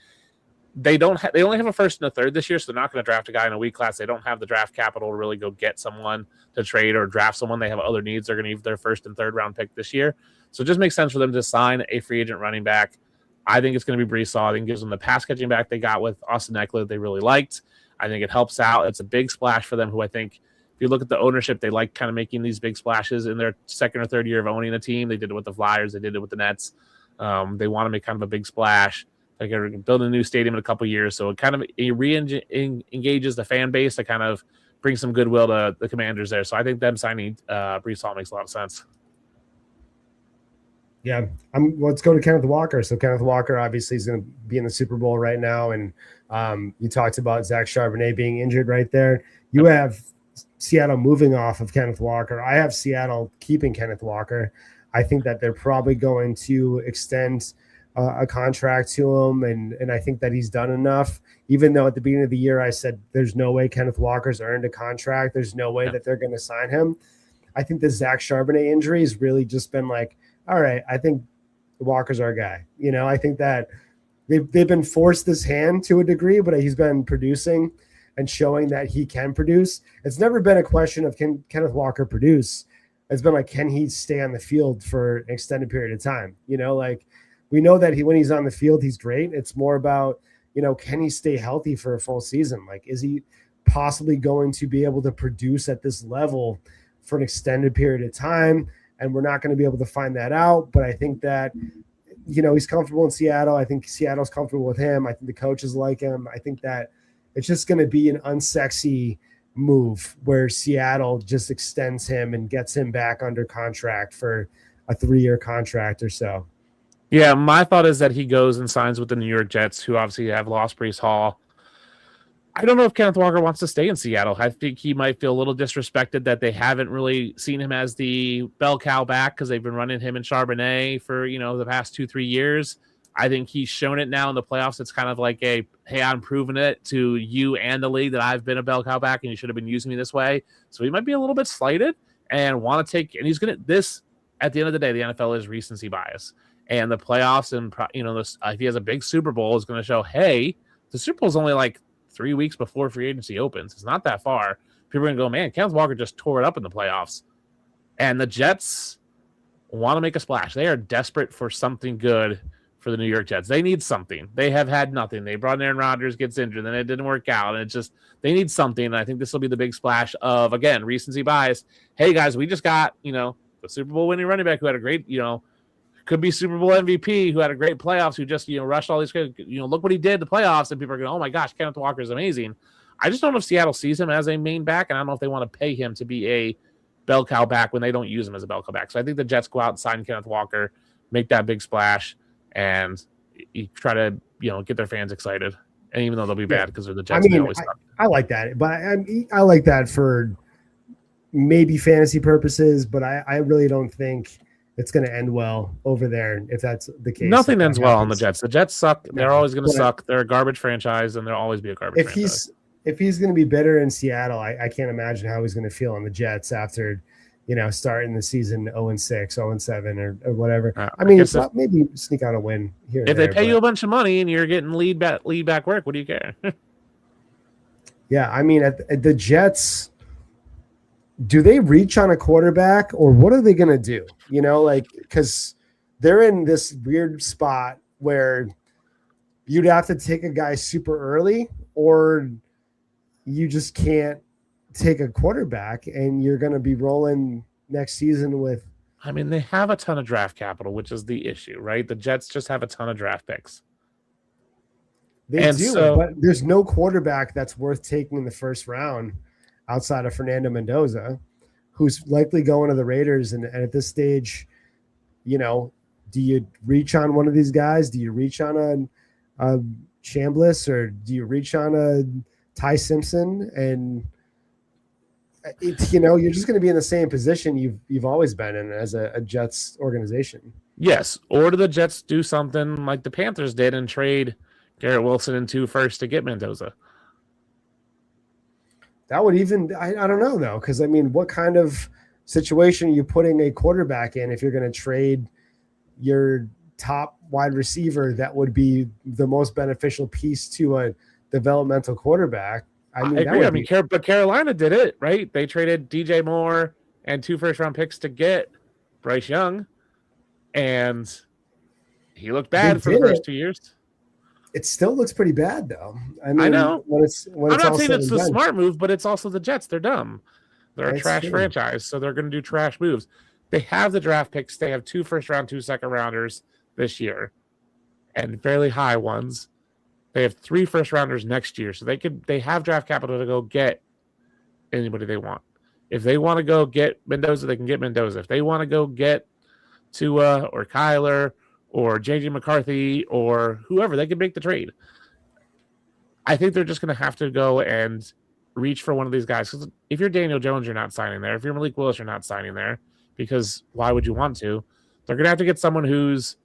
They only have a first and a third this year, so they're not going to draft a guy in a weak class. They don't have the draft capital to really go get someone to trade or draft someone. They have other needs. They're going to use their first and third round pick this year. So it just makes sense for them to sign a free agent running back. I think it's going to be Breece Hall. I think it gives them the pass catching back they got with Austin Eckler they really liked. I think it helps out. It's a big splash for them, who I think, if you look at the ownership, they like kind of making these big splashes in their second or third year of owning a team. They did it with the Flyers. They did it with the Nets. They want to make kind of a big splash. Like, they're building a new stadium in a couple of years. So it kind of re-engages the fan base to kind of bring some goodwill to the Commanders there. So I think them signing Breece Hall makes a lot of sense. Yeah, let's go to Kenneth Walker. So Kenneth Walker obviously is going to be in the Super Bowl right now, and you talked about Zach Charbonnet being injured right there. You have Seattle moving off of Kenneth Walker. I have Seattle keeping Kenneth Walker. I think that they're probably going to extend a contract to him, and I think that he's done enough. Even though at the beginning of the year I said there's no way Kenneth Walker's earned a contract, there's no way that they're going to sign him. I think the Zach Charbonnet injury has really just been like, all right, I think Walker's our guy. I think that they've been forced this hand to a degree, but he's been producing and showing that he can produce. It's never been a question of can Kenneth Walker produce. It's been like, can he stay on the field for an extended period of time? Like, we know that when he's on the field, he's great. It's more about, can he stay healthy for a full season? Like, is he possibly going to be able to produce at this level for an extended period of time? And we're not going to be able to find that out. But I think that, he's comfortable in Seattle. I think Seattle's comfortable with him. I think the coaches like him. I think that it's just going to be an unsexy move where Seattle just extends him and gets him back under contract for a 3-year contract or so. Yeah, my thought is that he goes and signs with the New York Jets, who obviously have lost Breece Hall. I don't know if Kenneth Walker wants to stay in Seattle. I think he might feel a little disrespected that they haven't really seen him as the bell cow back, because they've been running him and Charbonnet for, the past 2-3 years. I think he's shown it now in the playoffs. It's kind of like hey, I'm proving it to you and the league that I've been a bell cow back, and you should have been using me this way. So he might be a little bit slighted and want to take, and he's going to, this, at the end of the day, the NFL is recency bias. And the playoffs and, if he has a big Super Bowl, is going to show, hey, the Super Bowl is only like 3 weeks before free agency opens. It's not that far. People are going to go, man, Kenneth Walker just tore it up in the playoffs. And the Jets want to make a splash. They are desperate for something good for the New York Jets. They need something. They have had nothing. They brought in Aaron Rodgers, gets injured, then it didn't work out. And it's just, they need something. And I think this will be the big splash of, again, recency bias. Hey, guys, we just got, the Super Bowl winning running back who had a great, could be Super Bowl MVP, who had a great playoffs, who just, rushed all these, look what he did in the playoffs, and people are going, oh my gosh, Kenneth Walker is amazing. I just don't know if Seattle sees him as a main back, and I don't know if they want to pay him to be a bell cow back when they don't use him as a bell cow back. So I think the Jets go out and sign Kenneth Walker, make that big splash, and try to, get their fans excited. And even though they'll be bad because they're the Jets, they always suck. I like that, but I like that for maybe fantasy purposes, but I really don't think it's going to end well over there if that's the case. Nothing ends well on the Jets. The Jets suck. They're always going to suck. They're a garbage franchise, and they'll always be a garbage franchise. If he's going to be bitter in Seattle, I can't imagine how he's going to feel on the Jets after, starting the season 0-6, 0-7, or whatever. I mean, maybe sneak out a win here. If they pay you a bunch of money and you're getting lead back work, what do you care? Yeah, I mean, at the Jets, do they reach on a quarterback, or what are they going to do? Because they're in this weird spot where you'd have to take a guy super early, or you just can't take a quarterback, and you're going to be rolling next season with. I mean, they have a ton of draft capital, which is the issue, right? The Jets just have a ton of draft picks. They do, but there's no quarterback that's worth taking in the first round outside of Fernando Mendoza, who's likely going to the Raiders. And at this stage, do you reach on one of these guys? Do you reach on a Chambliss, or do you reach on a Ty Simpson? And you're just going to be in the same position you've always been in as a Jets organization. Yes. Or do the Jets do something like the Panthers did and trade Garrett Wilson and 2 firsts to get Mendoza? That would even, I don't know, though, because, I mean, what kind of situation are you putting a quarterback in if you're going to trade your top wide receiver that would be the most beneficial piece to a developmental quarterback? I agree. But Carolina did it, right? They traded DJ Moore and 2 first-round picks to get Bryce Young, and he looked bad for the first 2 years. It still looks pretty bad, though. I I know. when it's I'm not all saying said it's and the done. smart move, but it's also the Jets. They're dumb. They're a That's trash true. franchise, so they're going to do trash moves. They have the draft picks. They have 2 first round, 2 second rounders this year, and fairly high ones. They have 3 first rounders next year, so they have draft capital to go get anybody they want. If they want to go get Mendoza, they can get Mendoza. If they want to go get Tua or Kyler or JJ McCarthy or whoever, they can make the trade. I think they're just going to have to go and reach for one of these guys. Because if you're Daniel Jones, you're not signing there. If you're Malik Willis, you're not signing there. Because why would you want to? They're going to have to get someone who's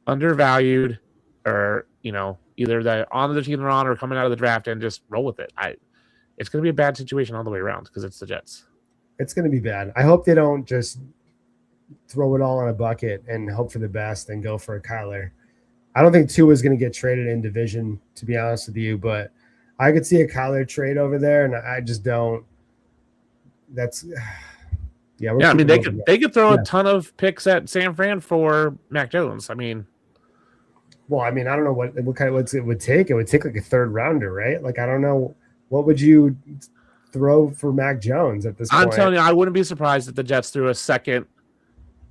undervalued or, either they're on the team they're on or coming out of the draft and just roll with it. It's going to be a bad situation all the way around because it's the Jets. It's going to be bad. I hope they don't just throw it all in a bucket and hope for the best and go for a Kyler. I don't think Tua is going to get traded in division, to be honest with you, but I could see a Kyler trade over there, and I just don't. That's yeah. I mean, they could throw a ton of picks at San Fran for Mac Jones. I mean, well, I don't know what it would take. It would take like a 3rd rounder, right? Like I don't know what would you throw for Mac Jones at this point. I'm telling you, I wouldn't be surprised if the Jets threw a second,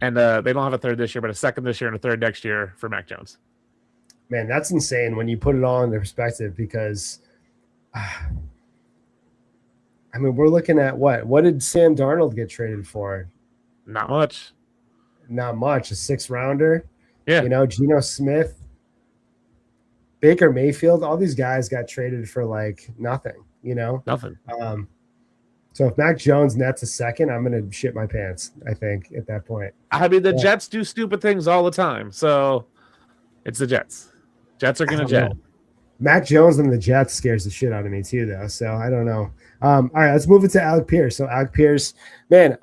and they don't have a 3rd this year, but a 2nd this year and a 3rd next year for Mac Jones. Man, that's insane when you put it all into perspective because, we're looking at what did Sam Darnold get traded for? Not much. Not much. A 6th rounder. Yeah. Geno Smith, Baker Mayfield, all these guys got traded for like nothing, Nothing. So if Mac Jones nets a 2nd, I'm going to shit my pants, I think, at that point. The Jets do stupid things all the time. So it's the Jets. Jets are going to jet. Mac Jones and the Jets scares the shit out of me too, though. So I don't know. All right, let's move it to Alec Pierce. So Alec Pierce, man,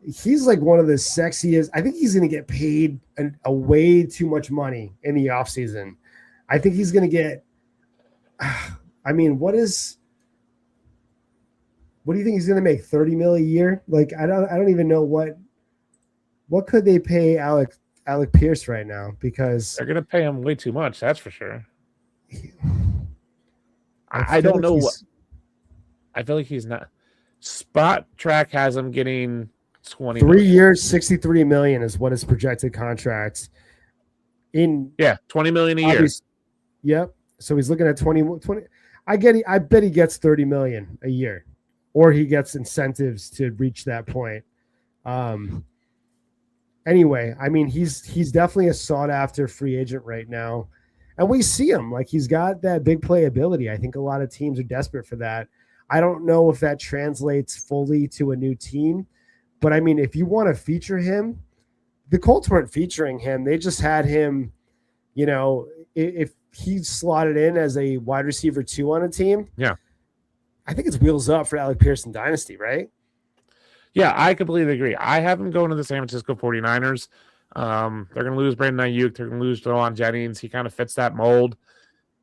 he's like one of the sexiest. I think he's going to get paid a way too much money in the offseason. I think he's going to get what do you think he's going to make? 30 mil a year? Like I don't even know what could they pay Alec Pierce right now, because they're going to pay him way too much. That's for sure. I don't know what. I feel like he's not. Spot Track has him getting 20. 3 years, 63 million is what his projected contract. 20 million a year. Yep. So he's looking at 20. I bet he gets 30 million a year, or he gets incentives to reach that point. Anyway, he's definitely a sought after free agent right now. And we see him, like he's got that big playability. I think a lot of teams are desperate for that. I don't know if that translates fully to a new team, but if you want to feature him, the Colts weren't featuring him. They just had him, if he slotted in as a wide receiver 2 on a team. Yeah. I think it's wheels up for Alec Pierce in Dynasty, right? Yeah, I completely agree. I have him going to the San Francisco 49ers. They're going to lose Brandon Ayuk. They're going to lose Jawan Jennings. He kind of fits that mold.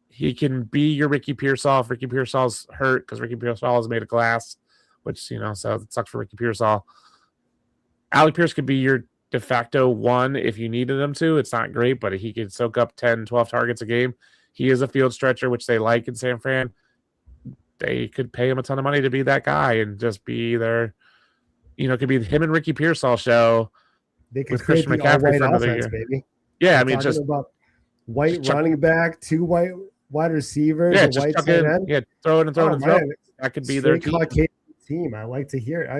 He can be your Ricky Pearsall if Ricky Pearsall's hurt, because Ricky Pearsall is made of glass, which, so it sucks for Ricky Pearsall. Alec Pierce could be your de facto 1 if you needed him to. It's not great, but he could soak up 10, 12 targets a game. He is a field stretcher, which they like in San Fran. They could pay him a ton of money to be that guy and just be their, it could be him and Ricky Pearsall show. They could with Christian McCaffrey for another offense, year. Baby. Yeah, just about white running back, 2 white wide receivers, yeah, a white tight end. Yeah, throw it and throw it and throw it. That could be their team. I like to hear it. I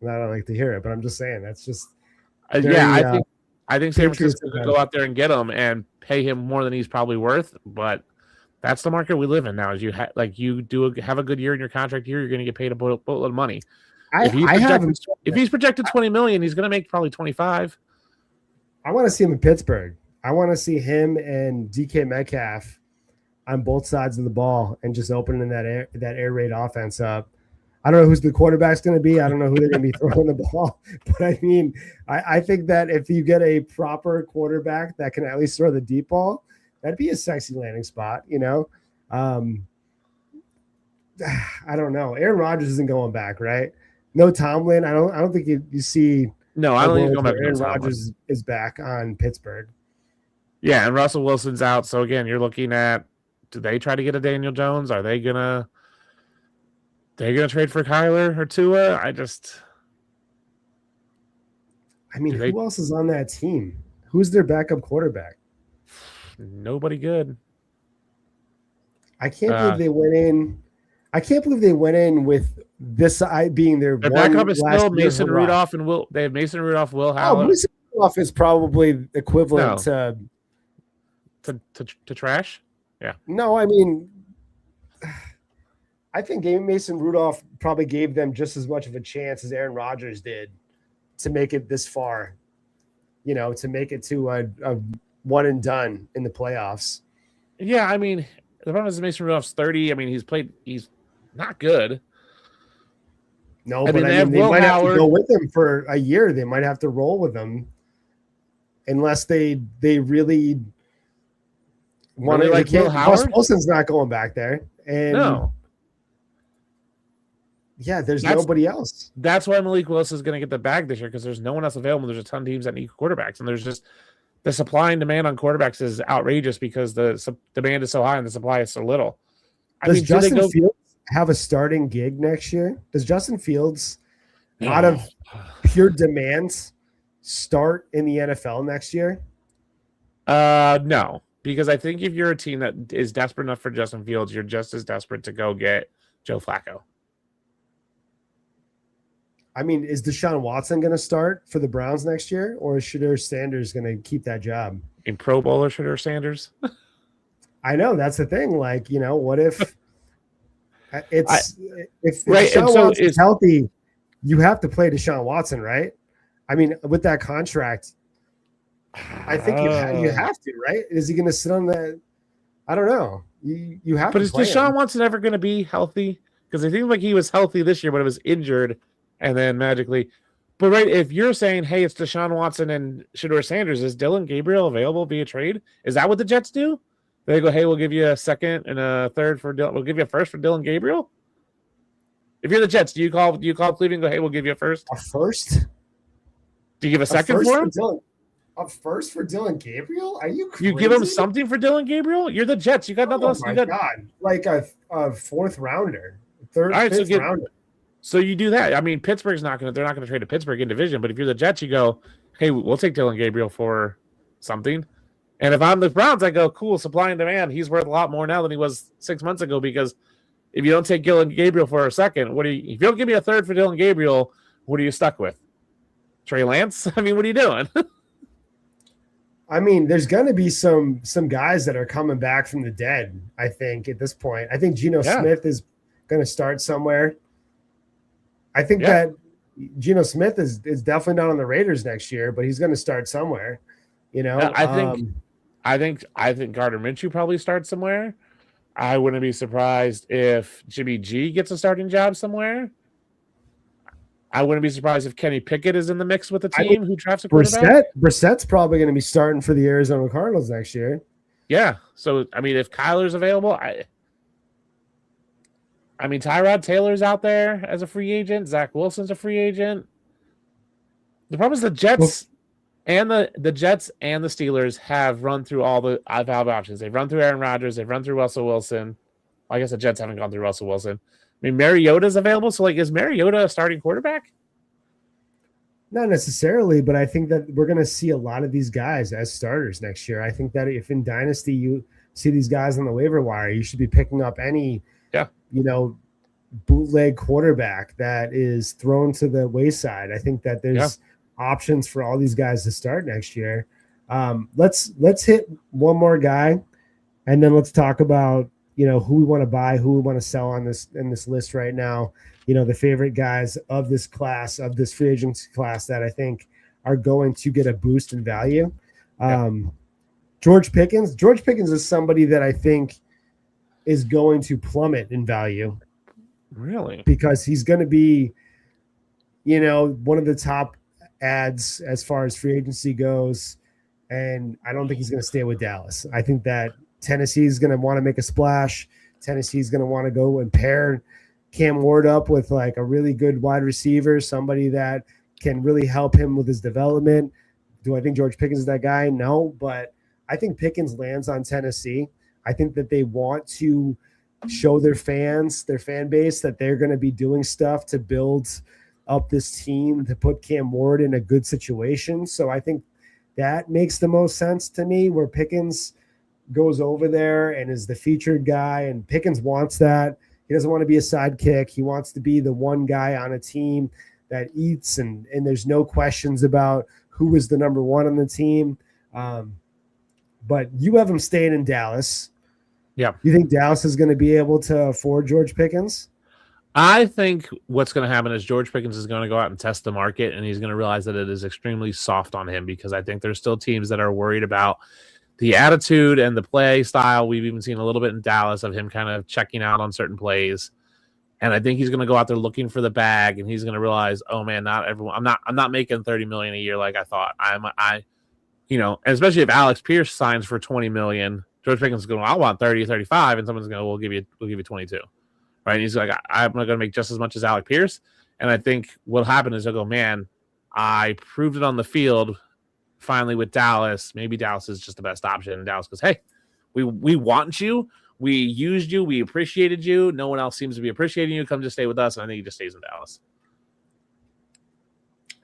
don't like to hear it, but I'm just saying that's just. I think San Francisco could go out there and get him and pay him more than he's probably worth. But that's the market we live in now. Is you have a good year in your contract year, you're going to get paid a boatload of money. If he's projected 20 million, he's going to make probably 25. I want to see him in Pittsburgh. I want to see him and DK Metcalf on both sides of the ball and just opening that air raid offense up. I don't know who's the quarterback's going to be. I don't know who they're going to be throwing the ball. But I think that if you get a proper quarterback that can at least throw the deep ball, that'd be a sexy landing spot, I don't know. Aaron Rodgers isn't going back, right? No Tomlin. I don't think you see. No, I don't think he's going back. Aaron Rodgers is back on Pittsburgh. Yeah, and Russell Wilson's out. So again, you're looking at, do they try to get a Daniel Jones? Are they gonna trade for Kyler or Tua? Who else is on that team? Who's their backup quarterback? Nobody good. I can't believe they went in. I can't believe they went in with this being their backup is still Mason Rudolph and Will. They have Mason Rudolph, Will Howell. Mason Rudolph is probably equivalent to trash. Yeah. No, I mean, I think Mason Rudolph probably gave them just as much of a chance as Aaron Rodgers did to make it this far. To make it to a one and done in the playoffs. Yeah, I mean, the problem is Mason Rudolph's 30. I mean, he's not good. No, but they might have to go with him for a year. They might have to roll with him unless they really want to. Like Will Howard? Wilson's not going back there. And no. Yeah, there's nobody else. That's why Malik Willis is going to get the bag this year, because there's no one else available. There's a ton of teams that need quarterbacks, and there's just the supply and demand on quarterbacks is outrageous because the demand is so high and the supply is so little. Does Justin Fields have a starting gig next year? Does Justin Fields, out of pure demand, start in the NFL next year? No, because I think if you're a team that is desperate enough for Justin Fields, you're just as desperate to go get Joe Flacco. I mean, is Deshaun Watson going to start for the Browns next year, or is Shedeur Sanders going to keep that job? In Pro Bowler Shedeur Sanders? I know, that's the thing. Like, what if if right, Deshaun Watson's healthy, you have to play Deshaun Watson, right? I mean, with that contract, I think you have to, right? Is he going to sit on that? I don't know. You have. But to is play Deshaun him. Watson ever going to be healthy? Because I think like he was healthy this year, but it was injured. And then magically, but right, if you're saying, hey, it's Deshaun Watson and Shedeur Sanders, is Dylan Gabriel available via trade? Is that what the Jets do? They go, hey, we'll give you a second and a third for Dylan. We'll give you a first for Dylan Gabriel. If you're the Jets, do you call Cleveland and go, hey, we'll give you a first? A first? Do you give a second for him? A first for Dylan Gabriel? Are you crazy? You give him something for Dylan Gabriel? You're the Jets. You got nothing else. Oh my God. Like a fourth rounder, fifth rounder. So you do that. I mean, they're not going to trade to Pittsburgh in division, but if you're the Jets, you go, hey, we'll take Dylan Gabriel for something. And if I'm the Browns, I go, cool, supply and demand. He's worth a lot more now than he was 6 months ago, because if you don't take Dylan Gabriel for a second, if you don't give me a third for Dylan Gabriel, what are you stuck with? Trey Lance? I mean, what are you doing? I mean, there's going to be some guys that are coming back from the dead, I think, at this point. I think Geno Smith is going to start somewhere. I think that Geno Smith is definitely not on the Raiders next year, but he's going to start somewhere. I think Gardner Minshew probably starts somewhere. I wouldn't be surprised if Jimmy G gets a starting job somewhere. I wouldn't be surprised if Kenny Pickett is in the mix with the team who drafts a quarterback. Brissett's probably going to be starting for the Arizona Cardinals next year. Yeah. So, I mean, if Kyler's available, I mean, Tyrod Taylor's out there as a free agent. Zach Wilson's a free agent. The problem is the Jets and the Jets and the Steelers have run through all the available options. They've run through Aaron Rodgers. They've run through Russell Wilson. Well, I guess the Jets haven't gone through Russell Wilson. I mean, Mariota's available. So, is Mariota a starting quarterback? Not necessarily, but I think that we're going to see a lot of these guys as starters next year. I think that if in Dynasty you see these guys on the waiver wire, you should be picking up any bootleg quarterback that is thrown to the wayside. I think that there's options for all these guys to start next year. Let's hit one more guy, and then let's talk about who we want to buy, who we want to sell in this list right now. The favorite guys of this class, of this free agency class, that I think are going to get a boost in value. George Pickens. George Pickens is somebody that I think is going to plummet in value. Really? Because he's going to be, one of the top ads as far as free agency goes. And I don't think he's going to stay with Dallas. I think that Tennessee is going to want to make a splash. Tennessee is going to want to go and pair Cam Ward up with like a really good wide receiver, somebody that can really help him with his development. Do I think George Pickens is that guy? No, but I think Pickens lands on Tennessee. I think that they want to show their fans, their fan base, that they're going to be doing stuff to build up this team to put Cam Ward in a good situation. So I think that makes the most sense to me, where Pickens goes over there and is the featured guy, and Pickens wants that. He doesn't want to be a sidekick. He wants to be the one guy on a team that eats, and there's no questions about who is the number one on the team. But you have him staying in Dallas. Yeah. You think Dallas is going to be able to afford George Pickens? I think what's going to happen is George Pickens is going to go out and test the market, and he's going to realize that it is extremely soft on him, because I think there's still teams that are worried about the attitude and the play style. We've even seen a little bit in Dallas of him kind of checking out on certain plays. And I think he's going to go out there looking for the bag, and he's going to realize, oh man, not everyone. I'm not making $30 million a year like I thought. And especially if Alex Pierce signs for $20 million, George Pickens is going, I want 30, 35, and someone's going, we'll give you 22. Right. And he's like, I'm not going to make just as much as Alec Pierce. And I think what'll happen is they'll go, man, I proved it on the field finally with Dallas. Maybe Dallas is just the best option. And Dallas goes, hey, we want you. We used you. We appreciated you. No one else seems to be appreciating you. Come just stay with us. And I think he just stays in Dallas.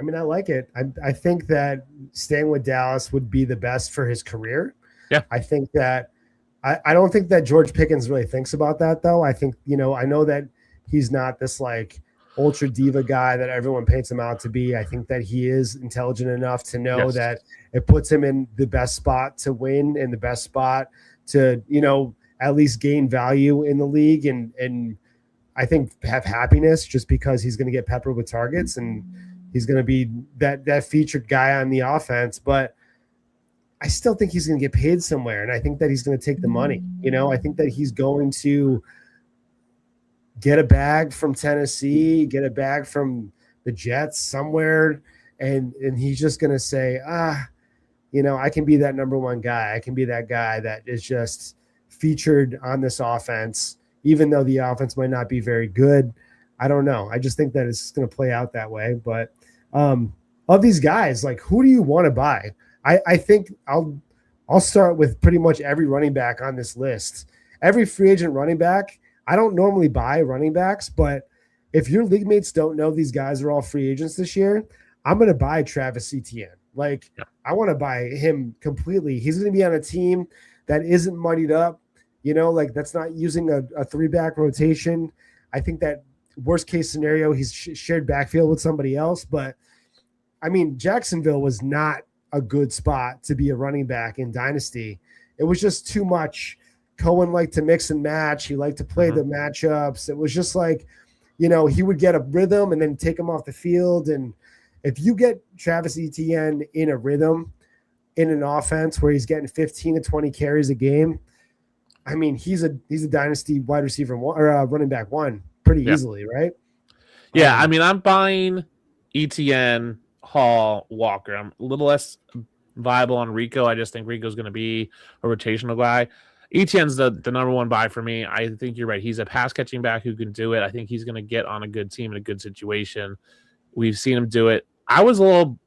I mean, I like it. I think that staying with Dallas would be the best for his career. Yeah. I think that I don't think that George Pickens really thinks about that, though. I think, I know that he's not this like ultra diva guy that everyone paints him out to be. I think that he is intelligent enough to know that it puts him in the best spot to win, and the best spot to, at least gain value in the league. And I think have happiness, just because he's going to get peppered with targets and he's going to be that featured guy on the offense. But I still think he's going to get paid somewhere, and I think that he's going to take the money. I think that he's going to get a bag from Tennessee, get a bag from the Jets somewhere, and he's just going to say, I can be that number one guy. I can be that guy that is just featured on this offense, even though the offense might not be very good. I don't know. I just think that it's going to play out that way. But of these guys, like, who do you want to buy? I think I'll start with pretty much every running back on this list. Every free agent running back. I don't normally buy running backs, but if your league mates don't know these guys are all free agents this year, I'm going to buy Travis Etienne. I want to buy him completely. He's going to be on a team that isn't muddied up, that's not using a three-back rotation. I think that worst case scenario, he's shared backfield with somebody else. But, I mean, Jacksonville was not a good spot to be a running back in Dynasty. It was just too much. Cohen liked to mix and match. He liked to play the matchups. It was just like, he would get a rhythm and then take him off the field. And if you get Travis Etienne in a rhythm in an offense where he's getting 15 to 20 carries a game, I mean, he's a Dynasty wide receiver one, or running back one pretty easily, right? Yeah, I mean, I'm buying Etienne, Hall, Walker. I'm a little less viable on Rico. I just think Rico's going to be a rotational guy. Etienne's the number one buy for me. I think you're right. He's a pass catching back who can do it. I think he's going to get on a good team in a good situation. We've seen him do it. I was a little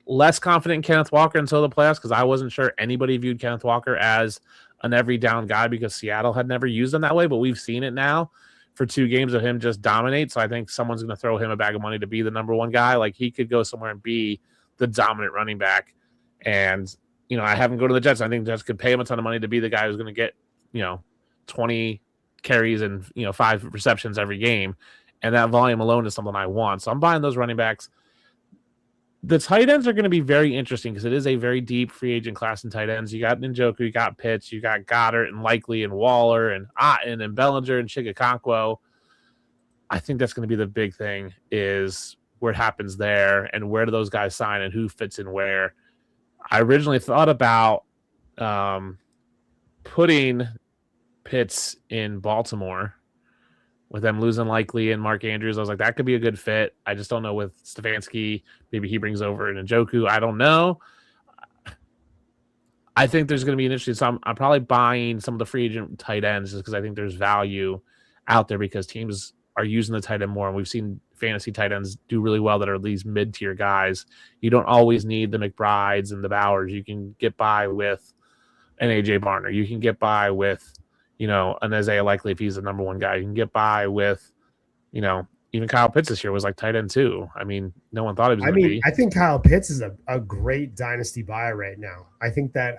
less confident in Kenneth Walker until the playoffs, because I wasn't sure anybody viewed Kenneth Walker as an every down guy, because Seattle had never used him that way. But we've seen it now for 2 games of him just dominate. So I think someone's going to throw him a bag of money to be the number one guy. Like, he could go somewhere and be the dominant running back. And, I have him go to the Jets. I think the Jets could pay him a ton of money to be the guy who's going to get, 20 carries and, 5 receptions every game. And that volume alone is something I want. So I'm buying those running backs. The tight ends are going to be very interesting, because it is a very deep free agent class in tight ends. You got Njoku, you got Pitts, you got Goddard and Likely and Waller and Otten and Bellinger and Chigakonkwo. I think that's going to be the big thing, is where it happens there and where do those guys sign and who fits in where. I originally thought about putting Pitts in Baltimore with them losing Likely and Mark Andrews. I was like, that could be a good fit. I just don't know with Stefanski. Maybe he brings over an Njoku. I don't know. I think there's going to be an interesting. So I'm probably buying some of the free agent tight ends just because I think there's value out there, because teams are using the tight end more. And we've seen fantasy tight ends do really well that are these mid-tier guys. You don't always need the McBrides and the Bowers. You can get by with an AJ Barner. You can get by with, an Isaiah Likely if he's the number one guy. You can get by with, even Kyle Pitts this year was like tight end too. I mean, no one thought he was going to be. I think Kyle Pitts is a great dynasty buy right now. I think that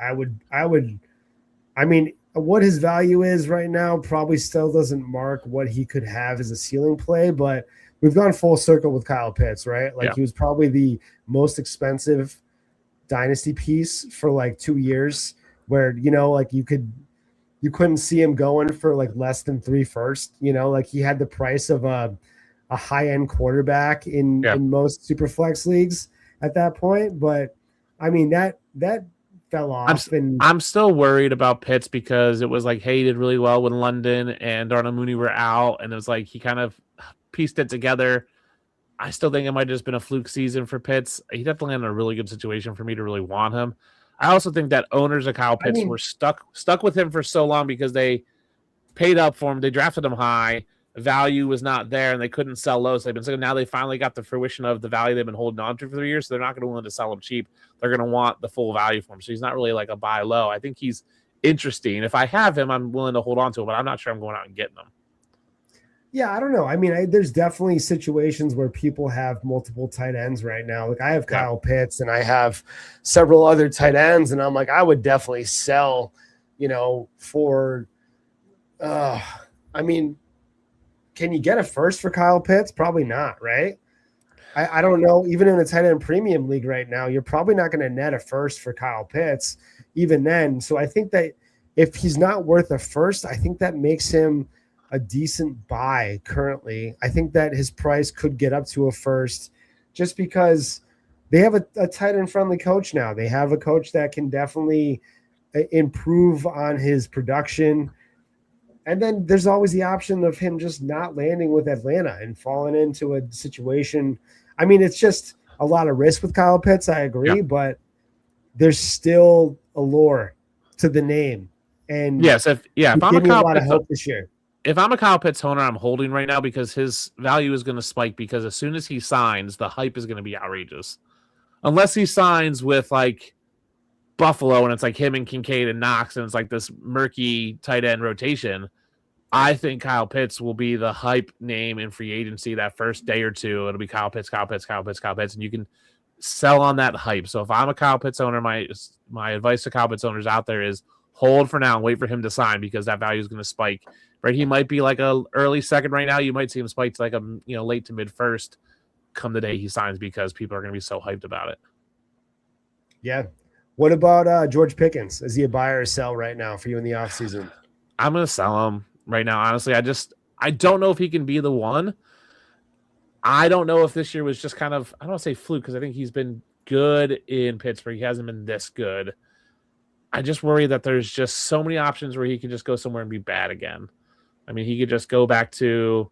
what his value is right now probably still doesn't mark what he could have as a ceiling play, but we've gone full circle with Kyle Pitts, right? He was probably the most expensive dynasty piece for like 2 years where, you couldn't see him going for like less than 3 first, he had the price of a high-end quarterback in most super flex leagues at that point. But I mean, that fell off. I'm still worried about Pitts because it was like, hey, he did really well when London and Darnell Mooney were out, and it was like he kind of pieced it together. I still think it might have just been a fluke season for Pitts. He definitely in a really good situation for me to really want him. I also think that owners of Kyle Pitts were stuck with him for so long because they paid up for him. They drafted him high. Value was not there, and they couldn't sell low. So now they finally got the fruition of the value they've been holding on to for 3 years. So they're not going to be willing to sell him cheap. They're going to want the full value for him. So he's not really like a buy low. I think he's interesting. If I have him, I'm willing to hold on to him, but I'm not sure I'm going out and getting him. Yeah, I don't know. I mean, there's definitely situations where people have multiple tight ends right now. Like I have Kyle Pitts and I have several other tight ends, and I'm like, I would definitely sell, for can you get a first for Kyle Pitts? Probably not, right? I don't know. Even in a tight end premium league right now, you're probably not going to net a first for Kyle Pitts even then. So I think that if he's not worth a first, I think that makes him a decent buy currently. I think that his price could get up to a first just because they have a tight end friendly coach now. They have a coach that can definitely improve on his production. And then there's always the option of him just not landing with Atlanta and falling into a situation. I mean, it's just a lot of risk with Kyle Pitts. I agree, but there's still allure to the name. And yes, if I'm a Kyle Pitts hope this year. If I'm a Kyle Pitts owner, I'm holding right now because his value is going to spike because as soon as he signs, the hype is going to be outrageous. Unless he signs with like Buffalo and it's like him and Kincaid and Knox and it's like this murky tight end rotation, I think Kyle Pitts will be the hype name in free agency that first day or two. It'll be Kyle Pitts, and you can sell on that hype. So if I'm a Kyle Pitts owner, my advice to Kyle Pitts owners out there is hold for now and wait for him to sign because that value is going to spike. Right, he might be like a early second right now. You might see him spike to like a late to mid first come the day he signs because people are going to be so hyped about it. Yeah. What about George Pickens? Is he a buy or a sell right now for you in the offseason? I'm going to sell him right now. Honestly, I don't know if he can be the one. I don't know if this year was just kind of, I don't want to say fluke because I think he's been good in Pittsburgh. He hasn't been this good. I just worry that there's just so many options where he can just go somewhere and be bad again. I mean, he could just go back to,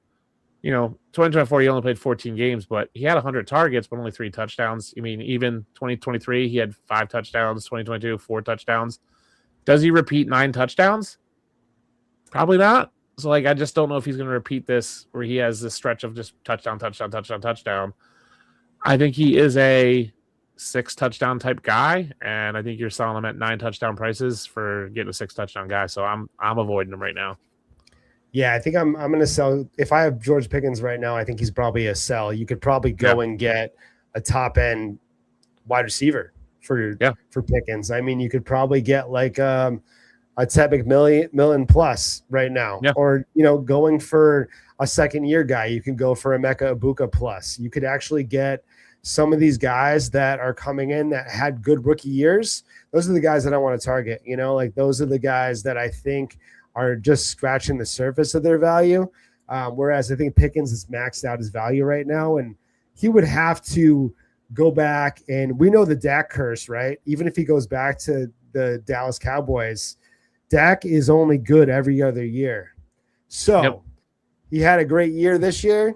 2024, he only played 14 games, but he had 100 targets, but only 3 touchdowns. I mean, even 2023, he had 5 touchdowns, 2022, 4 touchdowns. Does he repeat 9 touchdowns? Probably not. So, I just don't know if he's going to repeat this where he has this stretch of just touchdown. I think he is a 6 touchdown type guy, and I think you're selling him at 9 touchdown prices for getting a 6 touchdown guy. So I'm avoiding him right now. Yeah, I think I'm going to sell. If I have George Pickens right now, I think he's probably a sell. You could probably go and get a top end wide receiver for Pickens. I mean, you could probably get like a Ted McMillan plus right now, or going for a second year guy. You can go for a Emeka Egbuka plus. You could actually get some of these guys that are coming in that had good rookie years. Those are the guys that I want to target. Those are the guys that I think are just scratching the surface of their value. Whereas I think Pickens has maxed out his value right now, and he would have to go back. And we know the Dak curse, right? Even if he goes back to the Dallas Cowboys, Dak is only good every other year. So he had a great year this year.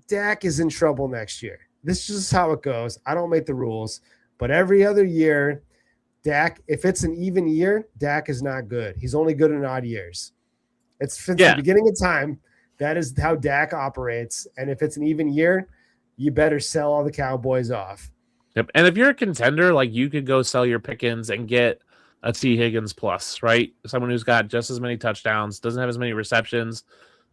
Dak is in trouble next year. This is just how it goes. I don't make the rules, but every other year, Dak, if it's an even year, Dak is not good. He's only good in odd years. It's since the beginning of time That is how Dak operates. And if it's an even year, you better sell all the Cowboys off. Yep. And if you're a contender, like you could go sell your Pickens and get a T. Higgins plus, right? Someone who's got just as many touchdowns, doesn't have as many receptions,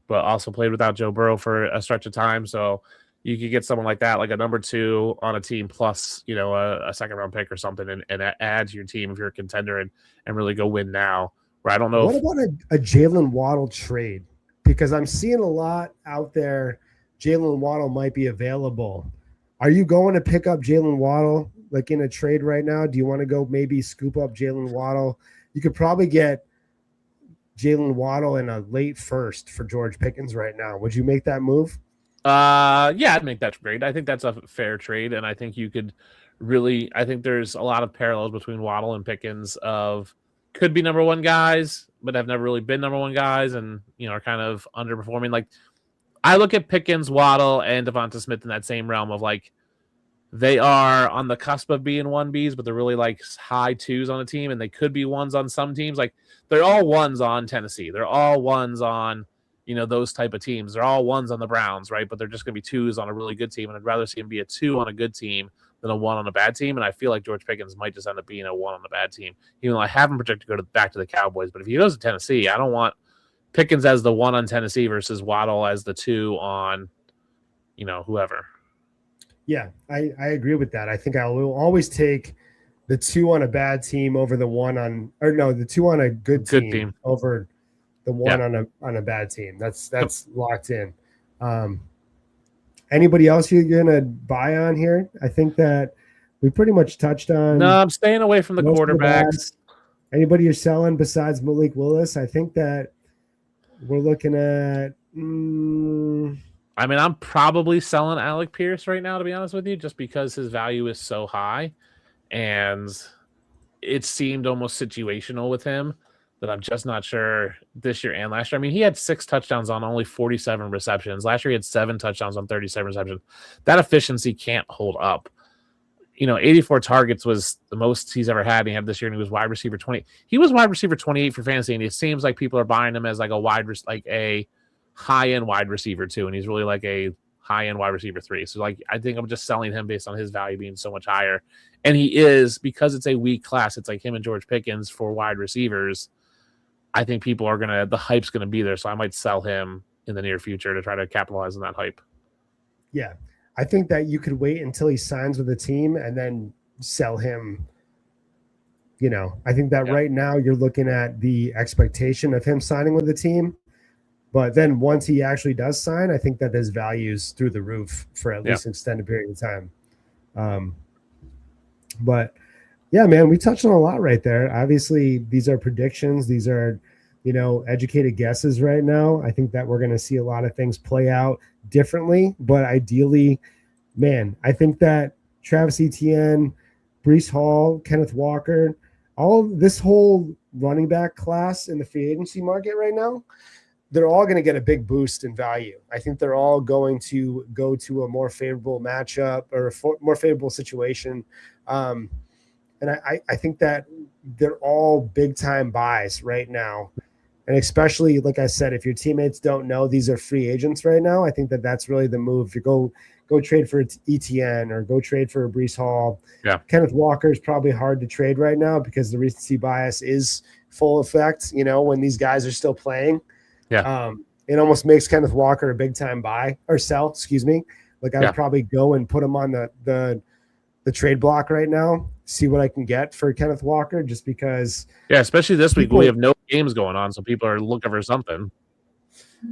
but also played without Joe Burrow for a stretch of time. So you could get someone like that, like a number 2 on a team plus, a second round pick or something and add to your team if you're a contender and really go win now. Where I don't know. What about a Jalen Waddle trade? Because I'm seeing a lot out there. Jalen Waddle might be available. Are you going to pick up Jalen Waddle like in a trade right now? Do you want to go maybe scoop up Jalen Waddle? You could probably get Jalen Waddle in a late first for George Pickens right now. Would you make that move? Yeah, I'd make that trade. I think that's a fair trade, and I think you could really. I think there's a lot of parallels between Waddle and Pickens of could be number 1 guys, but have never really been number 1 guys, and are kind of underperforming. Like I look at Pickens, Waddle, and Devonta Smith in that same realm of like they are on the cusp of being 1Bs, but they're really like high 2s on a team, and they could be 1s on some teams. Like they're all 1s on Tennessee. They're all 1s on those type of teams. They're all 1s on the Browns, right? But they're just going to be 2s on a really good team, and I'd rather see him be a 2 on a good team than a 1 on a bad team. And I feel like George Pickens might just end up being a 1 on a bad team, even though I haven't projected to go back to the Cowboys. But if he goes to Tennessee, I don't want Pickens as the 1 on Tennessee versus Waddle as the 2 on, whoever. Yeah, I agree with that. I think I will always take the 2 on a bad team over the 1 on, or no, the 2 on a good team over the 1 on a bad team. That's locked in. Anybody else you're gonna buy on here? I think that we pretty much touched on. No, I'm staying away from the quarterbacks. Anybody you're selling besides Malik Willis? I think that we're looking at. I mean, I'm probably selling Alec Pierce right now, to be honest with you, just because his value is so high, and it seemed almost situational with him that I'm just not sure this year and last year. I mean, he had 6 touchdowns on only 47 receptions. Last year, he had 7 touchdowns on 37 receptions. That efficiency can't hold up. 84 targets was the most he's ever had. And he had this year, and he was wide receiver 20. He was wide receiver 28 for fantasy, and it seems like people are buying him as like a high-end wide receiver too, and he's really like a high-end wide receiver 3. So like I think I'm just selling him based on his value being so much higher. And he is, because it's a weak class, it's like him and George Pickens for wide receivers. I think people are the hype's gonna be there, so I might sell him in the near future to try to capitalize on that hype. Yeah. I think that you could wait until he signs with a team and then sell him. I think that right now you're looking at the expectation of him signing with the team. But then once he actually does sign, I think that his value's through the roof for at least an extended period of time. But yeah, man, we touched on a lot right there. Obviously, these are predictions. These are, educated guesses right now. I think that we're going to see a lot of things play out differently. But ideally, man, I think that Travis Etienne, Breece Hall, Kenneth Walker, this whole running back class in the free agency market right now, they're all going to get a big boost in value. I think they're all going to go to a more favorable matchup or a more favorable situation. And I think that they're all big time buys right now. And especially, like I said, if your teammates don't know these are free agents right now, I think that that's really the move. You go trade for Etienne or go trade for Breece Hall. Yeah. Kenneth Walker is probably hard to trade right now because the recency bias is full effect, when these guys are still playing. Yeah. It almost makes Kenneth Walker a big time buy or sell, excuse me. Like I would probably go and put him on the trade block right now, see what I can get for Kenneth Walker, just because. Yeah, especially this week we have no games going on, so people are looking for something.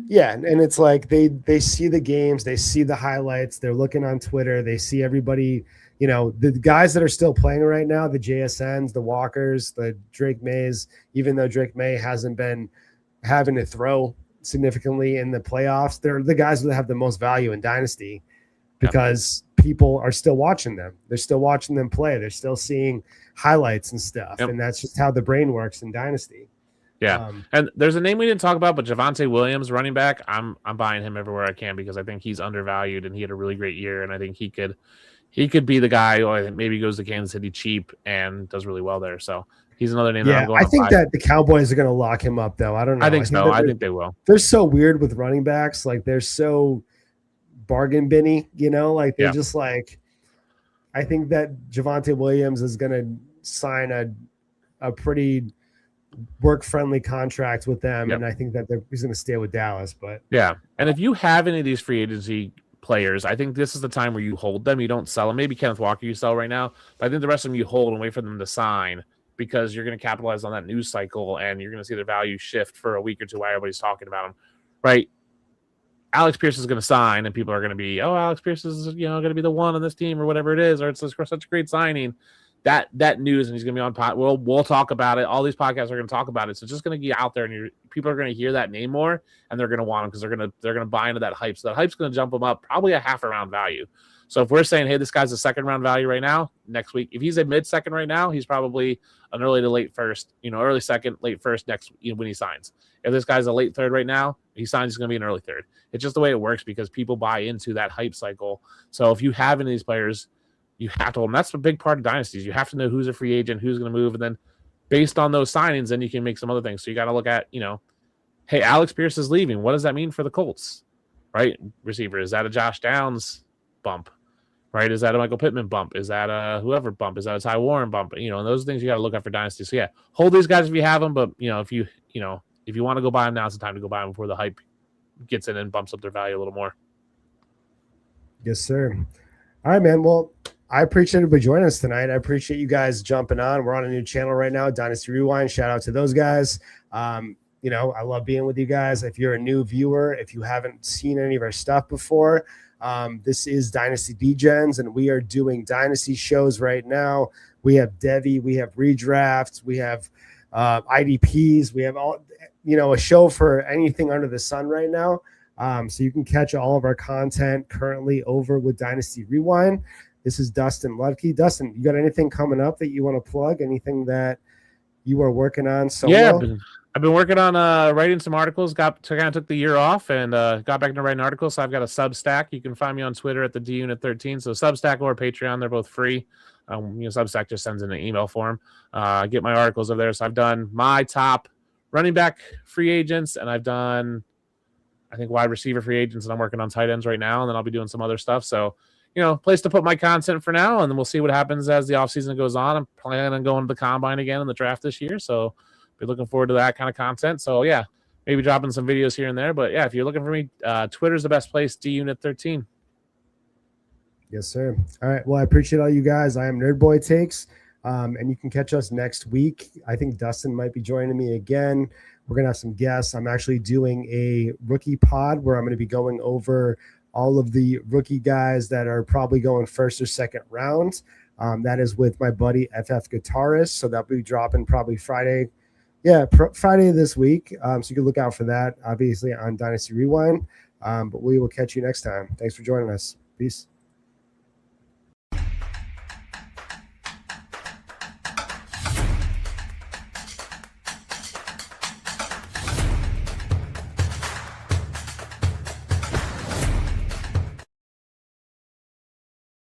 Yeah, and it's like they see the games, they see the highlights, they're looking on Twitter, they see everybody, the guys that are still playing right now, the JSNs, the Walkers, the Drake Mays, even though Drake May hasn't been having to throw significantly in the playoffs, they're the guys that have the most value in Dynasty because people are still watching them. They're still watching them play. They're still seeing highlights and stuff. And that's just how the brain works in Dynasty. Yeah. And there's a name we didn't talk about, but Javonte Williams, running back, I'm buying him everywhere I can because I think he's undervalued and he had a really great year. And I think he he could be the guy who maybe goes to Kansas City cheap and does really well there. So he's another name that I'm going I to think buy. that the Cowboys are going to lock him up, though. I don't know. I think so. I think they will. They're so weird with running backs. Like, they're so bargain binny, like they're just like, I think that Javonte Williams is going to sign a pretty work-friendly contract with them, and I think that he's going to stay with Dallas. But and if you have any of these free agency players, I think this is the time where you hold them. You don't sell them. Maybe Kenneth Walker you sell right now, but I think the rest of them you hold and wait for them to sign, because you're going to capitalize on that news cycle and you're going to see their value shift for a week or two while everybody's talking about them, right? Alex Pierce is going to sign, and people are going to be, Alex Pierce is going to be the one on this team or whatever it is, or it's such a great signing. That news, and he's going to be on pod. We'll talk about it. All these podcasts are going to talk about it. So it's just going to get out there, and people are going to hear that name more, and they're going to want him because they're going to buy into that hype. So that hype's going to jump him up probably a half a round value. So if we're saying, hey, this guy's a second round value right now, next week, if he's a mid second right now, he's probably an early to late first, early second, late first next when he signs. If this guy's a late third right now, he signs, he's going to be an early third. It's just the way it works because people buy into that hype cycle. So if you have any of these players, you have to hold them. That's a big part of dynasties. You have to know who's a free agent, who's going to move, and then based on those signings, then you can make some other things. So you got to look at, hey, Alex Pierce is leaving. What does that mean for the Colts? Right? Receiver. Is that a Josh Downs bump? Right? Is that a Michael Pittman bump? Is that a whoever bump? Is that a Ty Warren bump? And those are things you got to look at for dynasty. So yeah, hold these guys if you have them, but if you want to go buy them, now's the time to go buy them before the hype gets in and bumps up their value a little more. Yes, sir. All right, man. Well, I appreciate everybody joining us tonight. I appreciate you guys jumping on. We're on a new channel right now, Dynasty Rewind. Shout out to those guys. I love being with you guys. If you're a new viewer, if you haven't seen any of our stuff before, this is Dynasty Degens, and we are doing Dynasty shows right now. We have Devi, we have redrafts, we have IDPs, we have all, a show for anything under the sun right now. So you can catch all of our content currently over with Dynasty Rewind. This is Dustin Ludke. Dustin, you got anything coming up that you want to plug? Anything that you are working on solo? Yeah, I've been working on writing some articles. Took the year off and got back into writing articles. So I've got a Substack. You can find me on Twitter at the DUnit13. So Substack or Patreon, they're both free. Substack just sends in an email form. I get my articles over there. So I've done my top running back free agents, and I've done, I think, wide receiver free agents, and I'm working on tight ends right now, and then I'll be doing some other stuff. So, place to put my content for now, and then we'll see what happens as the offseason goes on. I'm planning on going to the combine again in the draft this year, so be looking forward to that kind of content. So, yeah, maybe dropping some videos here and there. But, yeah, if you're looking for me, Twitter's the best place, DUnit13. Yes, sir. All right. Well, I appreciate all you guys. I am Nerd Boy Takes, and you can catch us next week. I think Dustin might be joining me again. We're going to have some guests. I'm actually doing a rookie pod where I'm going to be going over all of the rookie guys that are probably going first or second round. That is with my buddy FF Guitarist. So that'll be dropping probably Friday. Yeah, Friday this week. So you can look out for that, obviously, on Dynasty Rewind. But we will catch you next time. Thanks for joining us. Peace.